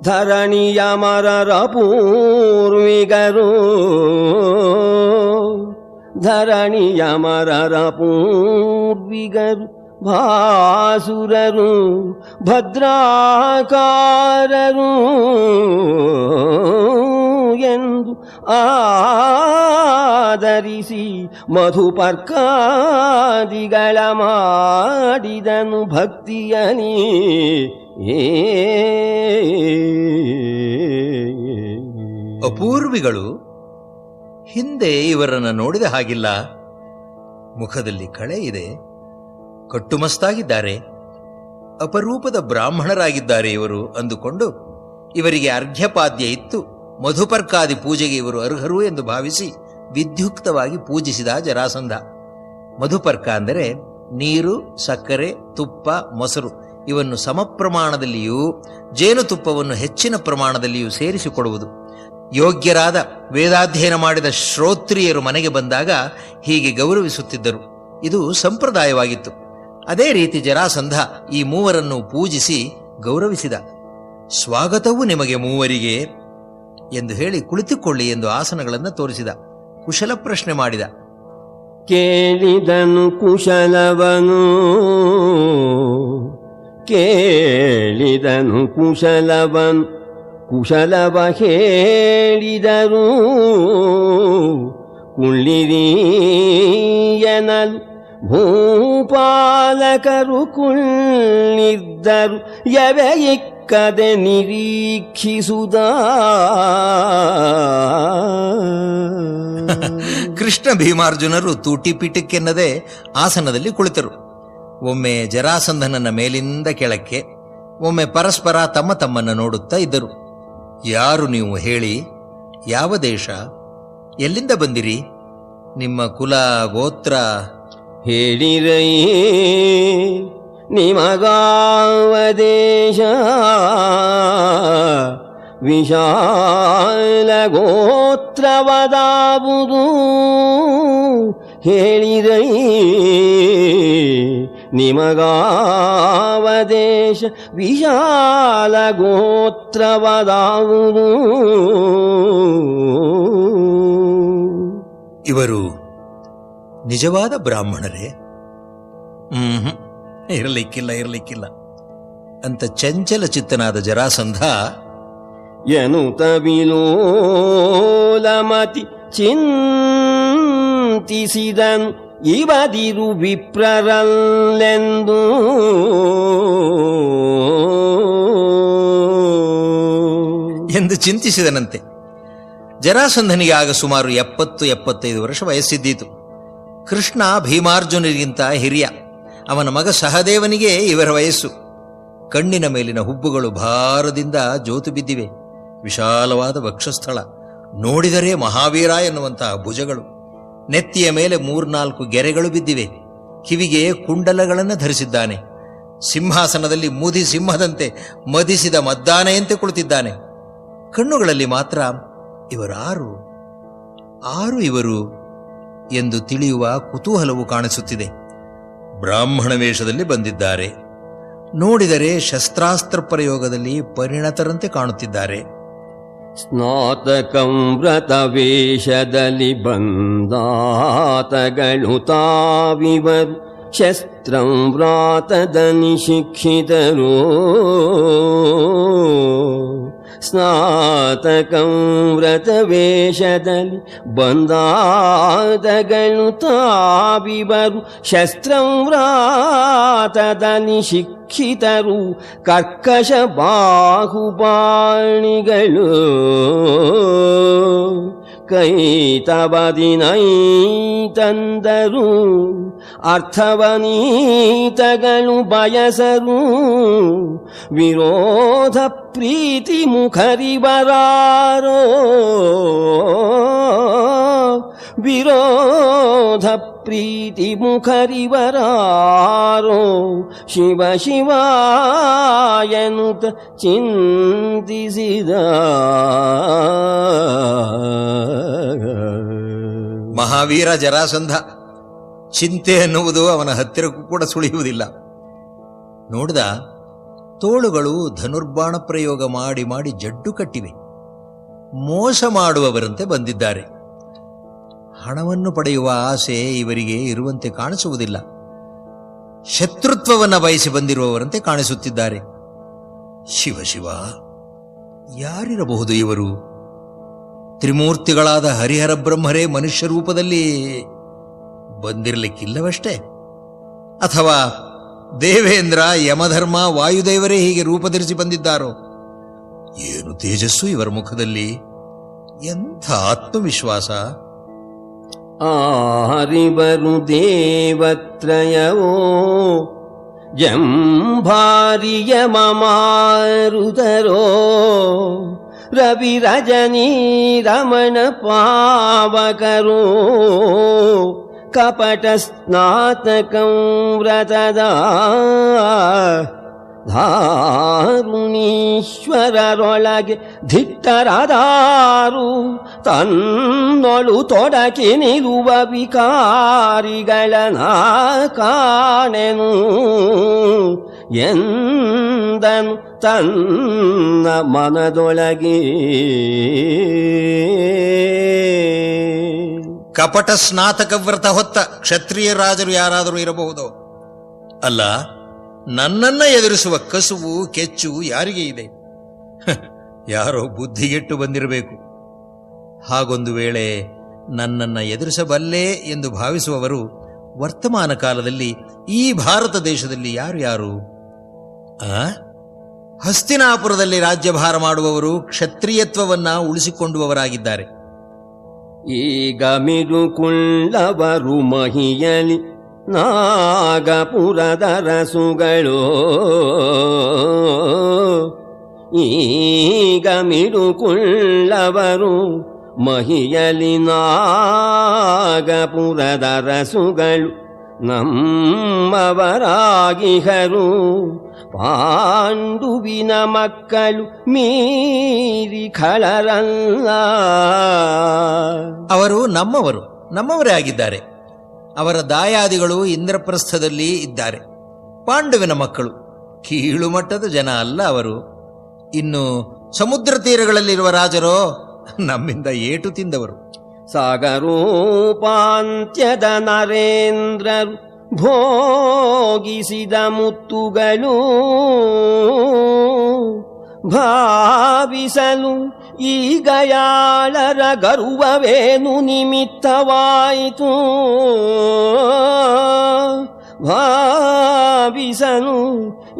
ಧರಣಿಯ ಮರರ ಪೂರ್ವಿಗರು, ಧರಣಿಯ ಮರರ ಪೂರ್ವಿಗರು, ಭಾಸುರರು ಭದ್ರಾಕಾರರು ಎಂದು ಆದರಿಸಿ ಮಧುಪರ್ಕಾದಿಗಳ ಮಾಡಿದನು ಭಕ್ತಿಯನಿ. ಅಪೂರ್ವಿಗಳು ಹಿಂದೆ ಇವರನ್ನು ನೋಡಿದ ಹಾಗಿಲ್ಲ. ಮುಖದಲ್ಲಿ ಕಳೆ ಇದೆ, ಕಟ್ಟುಮಸ್ತಾಗಿದ್ದಾರೆ, ಅಪರೂಪದ ಬ್ರಾಹ್ಮಣರಾಗಿದ್ದಾರೆ ಇವರು ಅಂದುಕೊಂಡು ಇವರಿಗೆ ಅರ್ಘ್ಯಪಾದ್ಯ ಇತ್ತು ಮಧುಪರ್ಕಾದಿ ಪೂಜೆಗೆ ಇವರು ಅರ್ಹರು ಎಂದು ಭಾವಿಸಿ ವಿದ್ಯುಕ್ತವಾಗಿ ಪೂಜಿಸಿದ ಜರಾಸಂಧ. ಮಧುಪರ್ಕ ಅಂದರೆ ನೀರು, ಸಕ್ಕರೆ, ತುಪ್ಪ, ಮೊಸರು ಇವನ್ನು ಸಮಪ್ರಮಾಣದಲ್ಲಿಯೂ ಜೇನುತುಪ್ಪವನ್ನು ಹೆಚ್ಚಿನ ಪ್ರಮಾಣದಲ್ಲಿಯೂ ಸೇರಿಸಿಕೊಡುವುದು. ಯೋಗ್ಯರಾದ ವೇದಾಧ್ಯಯನ ಮಾಡಿದ ಶ್ರೋತ್ರಿಯರು ಮನೆಗೆ ಬಂದಾಗ ಹೀಗೆ ಗೌರವಿಸುತ್ತಿದ್ದರು. ಇದು ಸಂಪ್ರದಾಯವಾಗಿತ್ತು. ಅದೇ ರೀತಿ ಜರಾಸಂಧ ಈ ಮೂವರನ್ನು ಪೂಜಿಸಿ ಗೌರವಿಸಿದ. ಸ್ವಾಗತವು ನಿಮಗೆ ಮೂವರಿಗೆ ಎಂದು ಹೇಳಿ ಕುಳಿತುಕೊಳ್ಳಿ ಎಂದು ಆಸನಗಳನ್ನು ತೋರಿಸಿದ. ಕುಶಲ ಪ್ರಶ್ನೆ ಮಾಡಿದ. ಕೇಳಿದನು ಕುಶಲವನು, ಕೇಳಿದನು ಕುಶಲವನು, ಕುಶಲವ ಹೇಳಿದರು ಕುಳ್ಳಿರಿಯನಲು. ಭೂಪಾಲಕರು ಕುಳ್ಳಿದ್ದರು ಯವೆ ಇಕ್ಕದೆ ನಿರೀಕ್ಷಿಸುದ. ಕೃಷ್ಣ ಭೀಮಾರ್ಜುನರು ತೂಟಿಪೀಠಕ್ಕೆನ್ನದೆ ಆಸನದಲ್ಲಿ ಕುಳಿತರು. ಒಮ್ಮೆ ಜರಾಸಂಧನನ್ನ ಮೇಲಿಂದ ಕೆಳಕ್ಕೆ, ಒಮ್ಮೆ ಪರಸ್ಪರ ತಮ್ಮ ತಮ್ಮನ್ನು ನೋಡುತ್ತಾ ಇದ್ದರು. ಯಾರು ನೀವು ಹೇಳಿ? ಯಾವ ದೇಶ? ಎಲ್ಲಿಂದ ಬಂದಿರಿ? ನಿಮ್ಮ ಕುಲ ಗೋತ್ರ ಹೇಳಿರೈ ನಿಮಗಾವ ದೇಶ? ವಿಶಾಲ ಗೋತ್ರವದಾವುದು ಹೇಳಿರೈ ನಿಮಗಾವ ದೇಶ? ವಿಶಾಲ ಗೋತ್ರವದಾವುದು. ಇವರು ನಿಜವಾದ ಬ್ರಾಹ್ಮಣರೇ? ಇರಲಿಕ್ಕಿಲ್ಲ ಅಂತ ಚಂಚಲ ಚಿತ್ತನಾದ ಜರಾಸಂಧ ಎನುತ ವಿಲೋಲಮತಿ ಚಿಂತಿಸಿದನು ಇವದಿರು ವಿಪ್ರರಲ್ಲೆಂದು. ಎಂದು ಚಿಂತಿಸಿದನಂತೆ. ಜರಾಸಂಧನಿಗೆ ಆಗ ಸುಮಾರು 70-75 ವರ್ಷ ವಯಸ್ಸಿದ್ದೀತು. ಕೃಷ್ಣ ಭೀಮಾರ್ಜುನರಿಗಿಂತ ಹಿರಿಯ. ಅವನ ಮಗ ಸಹದೇವನಿಗೆ ಇವರ ವಯಸ್ಸು. ಕಣ್ಣಿನ ಮೇಲಿನ ಹುಬ್ಬುಗಳು ಭಾರದಿಂದ ಜೋತು ಬಿದ್ದಿವೆ. ವಿಶಾಲವಾದ ವಕ್ಷಸ್ಥಳ, ನೋಡಿದರೆ ಮಹಾವೀರ ಎನ್ನುವಂತಹ ಭುಜಗಳು. ನೆತ್ತಿಯ ಮೇಲೆ 3-4 ಗೆರೆಗಳು ಬಿದ್ದಿವೆ. ಕಿವಿಗೆ ಕುಂಡಲಗಳನ್ನು ಧರಿಸಿದ್ದಾನೆ. ಸಿಂಹಾಸನದಲ್ಲಿ ಮುದಿ ಸಿಂಹದಂತೆ ಮದಿಸಿದ ಮದ್ದಾನೆಯಂತೆ ಕುಳಿತಿದ್ದಾನೆ. ಕಣ್ಣುಗಳಲ್ಲಿ ಮಾತ್ರ ಇವರಾರು ಇವರು ಎಂದು ತಿಳಿಯುವ ಕುತೂಹಲವು ಕಾಣಿಸುತ್ತಿದೆ. ಬ್ರಾಹ್ಮಣ ವೇಷದಲ್ಲಿ ಬಂದಿದ್ದಾರೆ. ನೋಡಿದರೆ ಶಸ್ತ್ರಾಸ್ತ್ರ ಪ್ರಯೋಗದಲ್ಲಿ ಪರಿಣತರಂತೆ ಕಾಣುತ್ತಿದ್ದಾರೆ. ಸ್ನಾತಕಂ ವ್ರತ ವೇಷದಲ್ಲಿ ಬಂದಾತಗಳು ತಾವಿವರು, ಶಸ್ತ್ರಂ ವ್ರಾತದಲ್ಲಿ ಶಿಕ್ಷಿತರು. ಸ್ನಾತಕಂ ವ್ರತ ವೇಷದಲ್ಲಿ ಬಂದಾತಗಳು ತಾವಿವರು, ಶಸ್ತ್ರಂ ವ್ರಾತದಲ್ಲಿ ಶಿಕ್ಷಿತರು. ಕರ್ಕಶ ಬಾಹುಬಾಣಿಗಳು ಕೈತಬದಿನೈ ತಂದರು. ಅರ್ಥವನೀತಗಳು ಬಯಸರು. ವಿರೋಧ ಪ್ರೀತಿ ಮುಖರಿಬರಾರೋ, ವಿರೋಧ ಪ್ರೀತಿ ಮುಖರಿಬರಾರೋ. ಶಿವ ಶಿವ ಎನ್ನುತ್ತ ಚಿಂತಿಸಿದ. ಮಹಾವೀರ ಜರಾಸಂಧ ಚಿಂತೆ ಎನ್ನುವುದು ಅವನ ಹತ್ತಿರಕ್ಕೂ ಕೂಡ ಸುಳಿಯುವುದಿಲ್ಲ. ನೋಡಿದ ತೋಳುಗಳು ಧನುರ್ಬಾಣ ಪ್ರಯೋಗ ಮಾಡಿ ಮಾಡಿ ಜಡ್ಡು ಕಟ್ಟಿವೆ. ಮೋಸ ಮಾಡುವವರಂತೆ ಬಂದಿದ್ದಾರೆ. ಹಣವನ್ನು ಪಡೆಯುವ ಆಸೆ ಇವರಿಗೆ ಇರುವಂತೆ ಕಾಣಿಸುವುದಿಲ್ಲ. ಶತ್ರುತ್ವವನ್ನು ಬಯಸಿ ಬಂದಿರುವವರಂತೆ ಕಾಣಿಸುತ್ತಿದ್ದಾರೆ. ಶಿವ ಶಿವ, ಯಾರಿರಬಹುದು ಇವರು? ತ್ರಿಮೂರ್ತಿಗಳಾದ ಹರಿಹರ ಬ್ರಹ್ಮರೇ ಮನುಷ್ಯ ರೂಪದಲ್ಲಿ ಬಂದಿರಲಿಕ್ಕಿಲ್ಲವಷ್ಟೇ? ಅಥವಾ ದೇವೇಂದ್ರ, ಯಮಧರ್ಮ, ವಾಯುದೇವರೇ ಹೀಗೆ ರೂಪಧರಿಸಿ ಬಂದಿದ್ದಾರೋ? ಏನು ತೇಜಸ್ಸು ಇವರ ಮುಖದಲ್ಲಿ! ಎಂಥ ಆತ್ಮವಿಶ್ವಾಸ! ಆರಿವರು ದೇವತ್ರಯವೋ ಜಂಭಾರಿಯ ಮಮಾರುತರೋ ರವಿ ರಜನಿ ರಮಣ ಪಾವಕರೋ ಕಪಟ ಸ್ನಾತಕಂ ವ್ರತದ ಧಾರುಣೀಶ್ವರರೊಳಗೆ ಧಿಟ್ಟರಾದಾರು ತನ್ನೊಳು ತೊಡಕಿ ನಿಲ್ಲುವ ವಿಕಾರಿಗಳನ ಕಾಣೆನು ಎಂದನು ತನ್ನ ಮನದೊಳಗೆ. ಕಪಟ ಸ್ನಾತಕ ವ್ರತ ಹೊತ್ತ ಕ್ಷತ್ರಿಯ ರಾಜರು ಯಾರಾದರೂ ಇರಬಹುದು. ಅಲ್ಲ, ನನ್ನನ್ನ ಎದುರಿಸುವ ಕಸುವು ಕೆಚ್ಚು ಯಾರಿಗೆ ಇದೆ? ಯಾರೋ ಬುದ್ಧಿಗೆಟ್ಟು ಬಂದಿರಬೇಕು. ಹಾಗೊಂದು ವೇಳೆ ನನ್ನನ್ನ ಎದುರಿಸಬಲ್ಲೆ ಎಂದು ಭಾವಿಸುವವರು ವರ್ತಮಾನ ಕಾಲದಲ್ಲಿ ಈ ಭಾರತ ದೇಶದಲ್ಲಿ ಯಾರು ಯಾರು? ಹಸ್ತಿನಾಪುರದಲ್ಲಿ ರಾಜ್ಯಭಾರ ಮಾಡುವವರು ಕ್ಷತ್ರಿಯತ್ವವನ್ನ ಉಳಿಸಿಕೊಂಡುವವರಾಗಿದ್ದಾರೆ. ಈಗ ಮಿಡುಕುಳ್ಳವರು ಮಹಿಯಲಿ ನಾಗಪುರದ ರಸುಗಳು, ಈಗ ಮಿಡುಕುಳ್ಳವರು ಮಹಿಯಲಿ ನಾಗಪುರದ ರಸುಗಳು ನಮ್ಮವರಾಗಿಹರು. ಪಾಂಡುವಿನ ಮಕ್ಕಳು ಮೀರಿ ಖಳರಲ್ಲ. ಅವರು ನಮ್ಮವರೇ ಆಗಿದ್ದಾರೆ. ಅವರ ದಾಯಾದಿಗಳು ಇಂದ್ರಪ್ರಸ್ಥದಲ್ಲಿ ಇದ್ದಾರೆ. ಪಾಂಡುವಿನ ಮಕ್ಕಳು ಕೀಳು ಮಟ್ಟದ ಜನ ಅಲ್ಲ ಅವರು. ಇನ್ನು ಸಮುದ್ರ ತೀರಗಳಲ್ಲಿರುವ ರಾಜರೋ ನಮ್ಮಿಂದ ಏಟು ತಿಂದವರು. ಸಾಗರೋಪಾಂತ್ಯದ ನರೇಂದ್ರರು ಭೋಗಿಸಿದ ಮುತ್ತುಗಳು ಭಾವಿಸಲು ಈಗ ಯಾಳರ ಗರ್ವವೇನು ನಿಮಿತ್ತವಾಯಿತು? ಭಾವಿಸಲು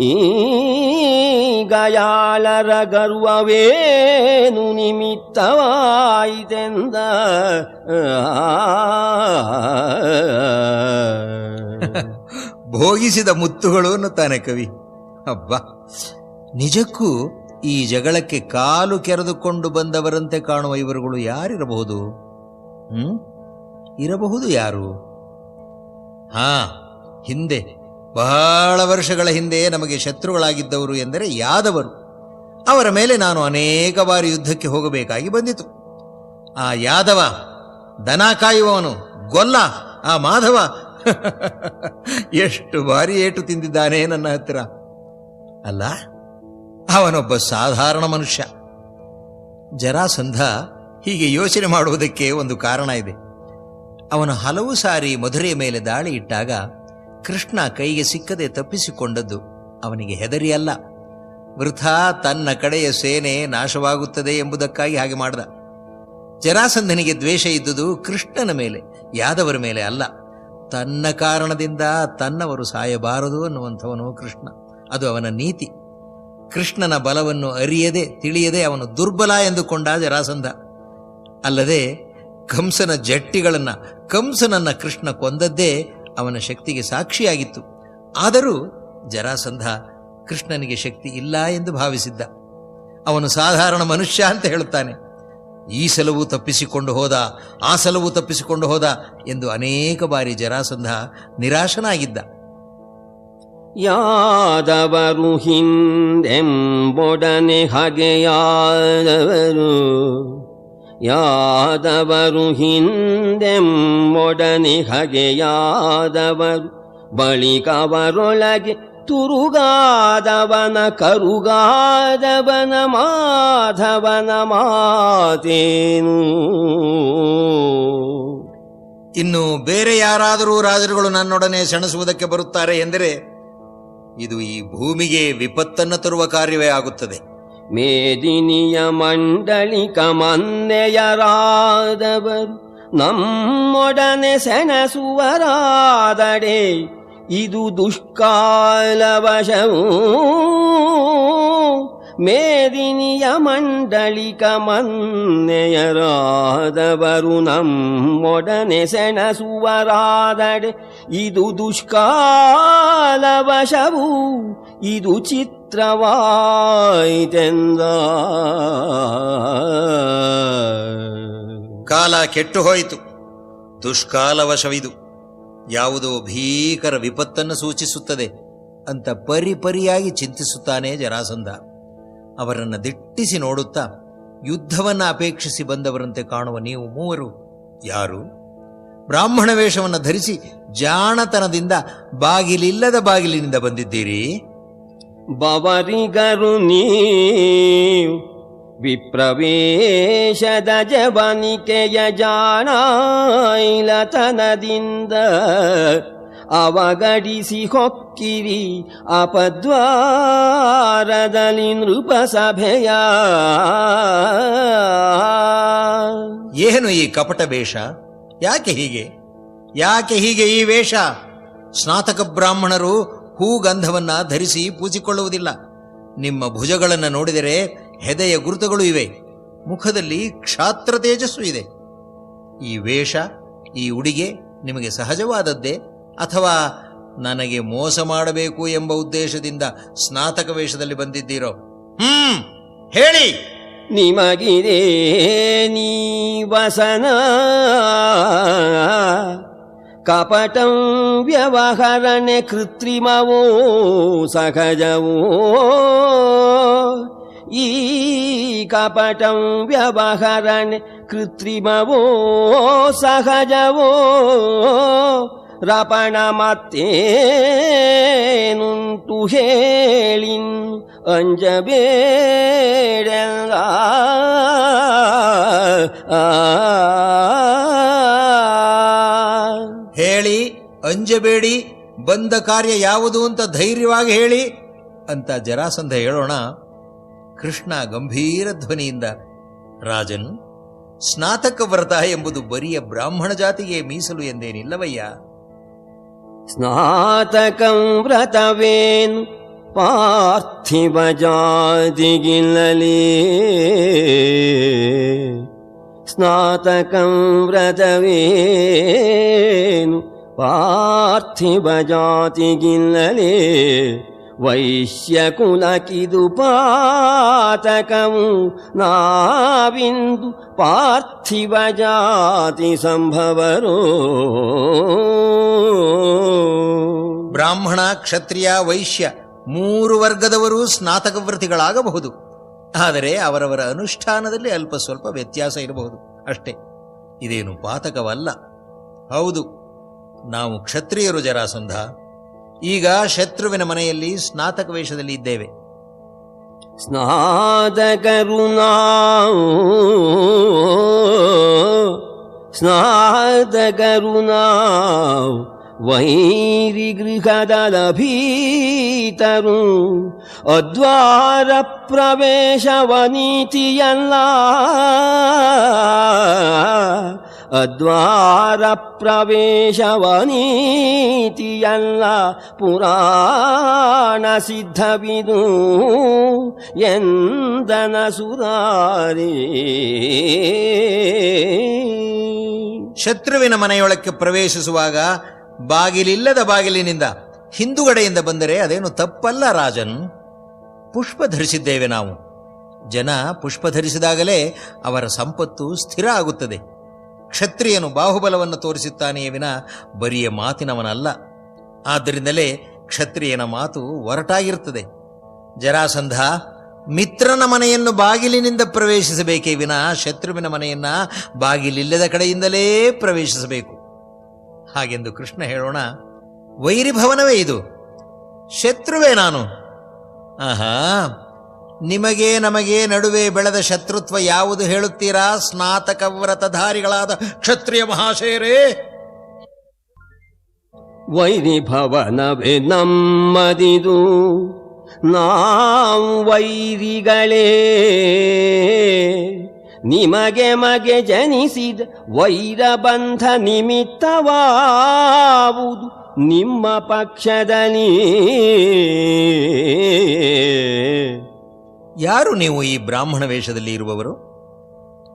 ಈಗ ಯಾಳರ ಗರ್ವವೇನು ನಿಮಿತ್ತವಾಯಿತೆಂದ. ಭೋಗಿಸಿದ ಮುತ್ತುಗಳು ಅನ್ನುತ್ತಾನೆ ಕವಿ. ಅಬ್ಬಾ, ನಿಜಕ್ಕೂ ಈ ಜಗಳಕ್ಕೆ ಕಾಲು ಕೆರೆದುಕೊಂಡು ಬಂದವರಂತೆ ಕಾಣುವ ಇವರುಗಳು ಯಾರಿರಬಹುದು? ಇರಬಹುದು ಯಾರು? ಹಿಂದೆ, ಬಹಳ ವರ್ಷಗಳ ಹಿಂದೆ ನಮಗೆ ಶತ್ರುಗಳಾಗಿದ್ದವರು ಎಂದರೆ ಯಾದವರು. ಅವರ ಮೇಲೆ ನಾನು ಅನೇಕ ಬಾರಿ ಯುದ್ಧಕ್ಕೆ ಹೋಗಬೇಕಾಗಿ ಬಂದಿತು. ಆ ಯಾದವ, ದನ ಕಾಯುವವನು, ಗೊಲ್ಲ, ಆ ಮಾಧವ ಎಷ್ಟು ಬಾರಿ ಏಟು ತಿಂದಿದ್ದಾನೆ ನನ್ನ ಹತ್ತಿರ. ಅಲ್ಲ, ಅವನೊಬ್ಬ ಸಾಧಾರಣ ಮನುಷ್ಯ. ಜರಾಸಂಧ ಹೀಗೆ ಯೋಚನೆ ಮಾಡುವುದಕ್ಕೆ ಒಂದು ಕಾರಣ ಇದೆ. ಅವನು ಹಲವು ಸಾರಿ ಮಧುರೆಯ ಮೇಲೆ ದಾಳಿ ಇಟ್ಟಾಗ ಕೃಷ್ಣ ಕೈಗೆ ಸಿಕ್ಕದೆ ತಪ್ಪಿಸಿಕೊಂಡದ್ದು ಅವನಿಗೆ ಹೆದರಿ ಅಲ್ಲ, ವೃಥಾ ತನ್ನ ಕಡೆಯ ಸೇನೆ ನಾಶವಾಗುತ್ತದೆ ಎಂಬುದಕ್ಕಾಗಿ ಹಾಗೆ ಮಾಡಿದ. ಜರಾಸಂಧನಿಗೆ ದ್ವೇಷ ಇದ್ದುದು ಕೃಷ್ಣನ ಮೇಲೆ, ಯಾದವರ ಮೇಲೆ ಅಲ್ಲ. ತನ್ನ ಕಾರಣದಿಂದ ತನ್ನವರು ಸಾಯಬಾರದು ಅನ್ನುವಂಥವನು ಕೃಷ್ಣ. ಅದು ಅವನ ನೀತಿ. ಕೃಷ್ಣನ ಬಲವನ್ನು ಅರಿಯದೆ ತಿಳಿಯದೆ ಅವನು ದುರ್ಬಲ ಎಂದುಕೊಂಡ ಜರಾಸಂಧ. ಅಲ್ಲದೆ ಕಂಸನ ಜಟ್ಟಿಗಳನ್ನ, ಕಂಸನನ್ನ ಕೃಷ್ಣ ಕೊಂದದ್ದೇ ಅವನ ಶಕ್ತಿಗೆ ಸಾಕ್ಷಿಯಾಗಿತ್ತು. ಆದರೂ ಜರಾಸಂಧ ಕೃಷ್ಣನಿಗೆ ಶಕ್ತಿ ಇಲ್ಲ ಎಂದು ಭಾವಿಸಿದ್ದ. ಅವನು ಸಾಧಾರಣ ಮನುಷ್ಯ ಅಂತ ಹೇಳುತ್ತಾನೆ. ಈ ಸಲವೂ ತಪ್ಪಿಸಿಕೊಂಡು ಹೋದ, ಆ ಸಲವೂ ತಪ್ಪಿಸಿಕೊಂಡು ಹೋದ ಎಂದು ಅನೇಕ ಬಾರಿ ಜರಾಸಂಧ ನಿರಾಶನಾಗಿದ್ದ. ಯಾದವರು ಹಿಂದೆಂಬೊಡನೆ ಹಗೆಯಾದವರು, ಯಾದವರು ಹಿಂದೆಂಬೊಡನೆ ಹಗೆಯಾದವರು, ಬಳಿಕವರೊಳಗೆ ತುರುಗಾದವನ ಕರುಗಾದವನ ಮಾಧವನ ಮಾತೇನು. ಇನ್ನು ಬೇರೆ ಯಾರಾದರೂ ರಾಜರುಗಳು ನನ್ನೊಡನೆ ಸೆಣಸುವುದಕ್ಕೆ ಬರುತ್ತಾರೆ ಎಂದರೆ ಇದು ಈ ಭೂಮಿಗೆ ವಿಪತ್ತನ್ನು ತರುವ ಕಾರ್ಯವೇ ಆಗುತ್ತದೆ. ಮೇದಿನಿಯ ಮಂಡಳಿಕ ಮನ್ನೆಯರಾದವರು ನಮ್ಮೊಡನೆ ಸೆಣಸುವರಾದಡೆ ಇದು ದುಷ್ಕಾಲವಶವೂ. ಮೇದಿನಿಯ ಮಂಡಳಿಕ ಮನ್ನೆಯರಾದವರು ನಮ್ಮೊಡನೆ ಸೆಣಸುವರಾದಡೆ ಇದು ದುಷ್ಕಾಲವಶವು. ಇದು ಚಿತ್ರವಾಯಿತೆಂದ. ಕಾಲ ಕೆಟ್ಟು ಹೋಯಿತು, ದುಷ್ಕಾಲವಶವಿದು, ಯಾವುದೋ ಭೀಕರ ವಿಪತ್ತನ್ನು ಸೂಚಿಸುತ್ತದೆ ಅಂತ ಪರಿಪರಿಯಾಗಿ ಚಿಂತಿಸುತ್ತಾನೆ ಜರಾಸಂಧ. ಅವರನ್ನು ದಿಟ್ಟಿಸಿ ನೋಡುತ್ತಾ, ಯುದ್ಧವನ್ನು ಅಪೇಕ್ಷಿಸಿ ಬಂದವರಂತೆ ಕಾಣುವ ನೀವು ಮೂವರು ಯಾರು? ಬ್ರಾಹ್ಮಣ ವೇಷವನ್ನು ಧರಿಸಿ ಜಾಣತನದಿಂದ ಬಾಗಿಲಿಲ್ಲದ ಬಾಗಿಲಿನಿಂದ ಬಂದಿದ್ದೀರಿ. ಬವರಿಗರು ನೀವು ವಿಪ್ರವೇಶದ ಜವನಿಕೆಯ ಜಾಣಾಯಿಲತನದಿಂದ ಅವಗಡಿಸಿ ಹೊಕ್ಕಿರಿ ಅಪದ್ವಾರದಲ್ಲಿ ನೃಪಸಭೆಯ. ಏನು ಈ ಕಪಟ ವೇಷ? ಯಾಕೆ ಹೀಗೆ ಈ ವೇಷ? ಸ್ನಾತಕ ಬ್ರಾಹ್ಮಣರು ಹೂಗಂಧವನ್ನ ಧರಿಸಿ ಪೂಜಿಕೊಳ್ಳುವುದಿಲ್ಲ. ನಿಮ್ಮ ಭುಜಗಳನ್ನು ನೋಡಿದರೆ ಹೆದೆಯ ಗುರುತುಗಳು ಇವೆ, ಮುಖದಲ್ಲಿ ಕ್ಷಾತ್ರ ತೇಜಸ್ಸು ಇದೆ. ಈ ವೇಷ, ಈ ಉಡಿಗೆ ನಿಮಗೆ ಸಹಜವಾದದ್ದೇ ಅಥವಾ ನನಗೆ ಮೋಸ ಮಾಡಬೇಕು ಎಂಬ ಉದ್ದೇಶದಿಂದ ಸ್ನಾತಕ ವೇಷದಲ್ಲಿ ಬಂದಿದ್ದೀರೋ? ಹೇಳಿ. ನಿಮಗಿದೆ ನೀ ವಸನ ಕಪಟಂ ವ್ಯವಹರಣೆ ಕೃತ್ರಿಮವೋ ಸಹಜವೋ. ಈ ಕಪಟಂ ವ್ಯವಹರಣೆ ಕೃತ್ರಿಮವೋ ಸಹಜವೋ. ರಪಣ ಮತ್ತೇನುಂಟು ಹೇಳಿನ್ ಅಂಜಬೇಡೆಲ್ಲ. ಹೇಳಿ, ಅಂಜಬೇಡಿ, ಬಂದ ಕಾರ್ಯ ಯಾವುದು ಅಂತ ಧೈರ್ಯವಾಗಿ ಹೇಳಿ ಅಂತ ಜರಾಸಂಧ ಹೇಳೋಣ. ಕೃಷ್ಣ ಗಂಭೀರ ಧ್ವನಿಯಿಂದ, ರಾಜನ್, ಸ್ನಾತಕ ವ್ರತ ಎಂಬುದು ಬರಿಯ ಬ್ರಾಹ್ಮಣ ಜಾತಿಗೆ ಮೀಸಲು ಎಂದೇನಿಲ್ಲವಯ್ಯ. ಸ್ನಾತಕಂ ವ್ರತವೇನು ಪಾರ್ಥಿವ ಜಾತಿಗಿಲ್ಲಲೇ. ಸ್ನಾತಕಂ ವ್ರತವೇನು ಪಾರ್ಥಿವ ಜಾತಿಗಿಲ್ಲಲೇ. ವೈಶ್ಯಕುಲಕಿದು ಪಾತಕವು ನಾವಿಂದು ಪಾರ್ಥಿವ ಜಾತಿ ಸಂಭವರೋ. ಬ್ರಾಹ್ಮಣ, ಕ್ಷತ್ರಿಯ, ವೈಶ್ಯ ಮೂರು ವರ್ಗದವರು ಸ್ನಾತಕವ್ರತಿಗಳಾಗಬಹುದು. ಆದರೆ ಅವರವರ ಅನುಷ್ಠಾನದಲ್ಲಿ ಅಲ್ಪ ಸ್ವಲ್ಪ ವ್ಯತ್ಯಾಸ ಇರಬಹುದು ಅಷ್ಟೇ. ಇದೇನು ಪಾತಕವಲ್ಲ. ಹೌದು, ನಾವು ಕ್ಷತ್ರಿಯರು ಜರಾಸಂಧ. ಈಗ ಶತ್ರುವಿನ ಮನೆಯಲ್ಲಿ ಸ್ನಾತಕ ವೇಷದಲ್ಲಿ ಇದ್ದೇವೆ. ಸ್ನಾತಕರು ನಾವು ವೈರಿ ಗೃಹದಲಭೀತರು. ಅದ್ವಾರ ಪ್ರವೇಶವ ನೀತಿಯಲ್ಲ. ಅದ್ವಾರ ಪ್ರವೇಶವ ನೀತಿಯಲ್ಲ. ಪುರಾಣ ಸಿದ್ಧವಿದು ಎಂದನ ಸುರಾರಿ. ಶತ್ರುವಿನ ಮನೆಯೊಳಕ್ಕೆ ಪ್ರವೇಶಿಸುವಾಗ ಬಾಗಿಲಿಲ್ಲದ ಬಾಗಿಲಿನಿಂದ ಹಿಂದುಗಡೆಯಿಂದ ಬಂದರೆ ಅದೇನು ತಪ್ಪಲ್ಲ ರಾಜನ್. ಪುಷ್ಪ ಧರಿಸಿದ್ದೇವೆ ನಾವು. ಜನ ಪುಷ್ಪ ಧರಿಸಿದಾಗಲೇ ಅವರ ಸಂಪತ್ತು ಸ್ಥಿರ ಆಗುತ್ತದೆ. ಕ್ಷತ್ರಿಯನು ಬಾಹುಬಲವನ್ನು ತೋರಿಸುತ್ತಾನೆಯೇ ವಿನ ಬರಿಯ ಮಾತಿನವನಲ್ಲ. ಆದ್ದರಿಂದಲೇ ಕ್ಷತ್ರಿಯನ ಮಾತು ಒರಟಾಗಿರುತ್ತದೆ. ಜರಾಸಂಧ, ಮಿತ್ರನ ಮನೆಯನ್ನು ಬಾಗಿಲಿನಿಂದ ಪ್ರವೇಶಿಸಬೇಕೇ ವಿನ ಶತ್ರುವಿನ ಮನೆಯನ್ನ ಬಾಗಿಲಿಲ್ಲದ ಕಡೆಯಿಂದಲೇ ಪ್ರವೇಶಿಸಬೇಕು. ಹಾಗೆಂದು ಕೃಷ್ಣ ಹೇಳೋಣ. ವೈರಿಭವನವೇ ಇದು. ಶತ್ರುವೇ ನಾನು? ಆಹಾ, ನಿಮಗೆ ನಮಗೆ ನಡುವೆ ಬೆಳೆದ ಶತ್ರುತ್ವ ಯಾವುದು ಹೇಳುತ್ತೀರಾ ಸ್ನಾತಕ ವ್ರತಧಾರಿಗಳಾದ ಕ್ಷತ್ರಿಯ ಮಹಾಶಯರೇ? ವೈರಿಭವನವೇ ನಮ್ಮದಿದು, ನಾವು ವೈರಿಗಳೇ. ನಿಮಗೆ ಮಗೆ ಜನಿಸಿದ ವೈರಬಂಧ ನಿಮಿತ್ತವಾವುದು ನಿಮ್ಮ ಪಕ್ಷದಲ್ಲಿ. ಯಾರು ನೀವು ಈ ಬ್ರಾಹ್ಮಣ ವೇಷದಲ್ಲಿ ಇರುವವರು?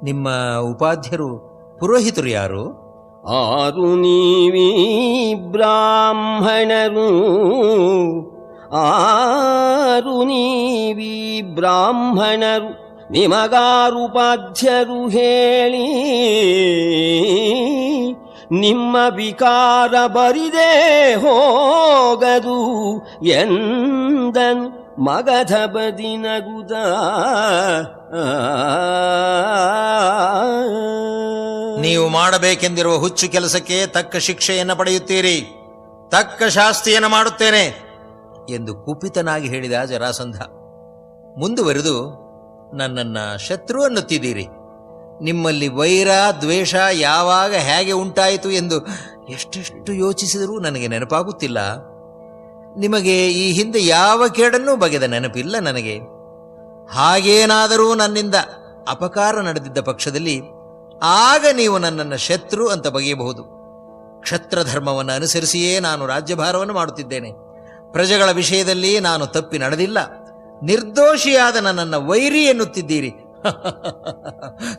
ನಿಮ್ಮ ಉಪಾಧ್ಯರು ಪುರೋಹಿತರು ಯಾರು? ಆರು ನೀವೀ ಬ್ರಾಹ್ಮಣರು, ಆರು ನೀವೀ ಬ್ರಾಹ್ಮಣರು, ನಿಮಗಾರುಪಾಧ್ಯರು ಹೇಳಿ. ನಿಮ್ಮ ವಿಕಾರ ಬರಿದೇ ಹೋಗದು ಎಂದನು ಮಗಧ ಬದಿನಗುದ. ನೀವು ಮಾಡಬೇಕೆಂದಿರುವ ಹುಚ್ಚು ಕೆಲಸಕ್ಕೆ ತಕ್ಕ ಶಿಕ್ಷೆಯನ್ನು ಪಡೆಯುತ್ತೀರಿ, ತಕ್ಕ ಶಾಸ್ತಿಯನ್ನು ಮಾಡುತ್ತೇನೆ ಎಂದು ಕುಪಿತನಾಗಿ ಹೇಳಿದ ಜರಾಸಂಧ. ಮುಂದುವರೆದು, ನನ್ನನ್ನ ಶತ್ರು ಅನ್ನುತ್ತಿದ್ದೀರಿ. ನಿಮ್ಮಲ್ಲಿ ವೈರ ದ್ವೇಷ ಯಾವಾಗ ಹೇಗೆ ಉಂಟಾಯಿತು ಎಂದು ಎಷ್ಟೆಷ್ಟು ಯೋಚಿಸಿದರೂ ನನಗೆ ನೆನಪಾಗುತ್ತಿಲ್ಲ. ನಿಮಗೆ ಈ ಹಿಂದೆ ಯಾವ ಕೇಡನ್ನೂ ಬಗೆದ ನೆನಪಿಲ್ಲ ನನಗೆ. ಹಾಗೇನಾದರೂ ನನ್ನಿಂದ ಅಪಕಾರ ನಡೆದಿದ್ದ ಪಕ್ಷದಲ್ಲಿ ಆಗ ನೀವು ನನ್ನನ್ನು ಶತ್ರು ಅಂತ ಬಗೆಯಬಹುದು. ಕ್ಷತ್ರಧರ್ಮವನ್ನು ಅನುಸರಿಸಿಯೇ ನಾನು ರಾಜ್ಯಭಾರವನ್ನು ಮಾಡುತ್ತಿದ್ದೇನೆ. ಪ್ರಜೆಗಳ ವಿಷಯದಲ್ಲಿ ನಾನು ತಪ್ಪಿ ನಡೆದಿಲ್ಲ. ನಿರ್ದೋಷಿಯಾದ ನನ್ನನ್ನು ವೈರಿ ಎನ್ನುತ್ತಿದ್ದೀರಿ.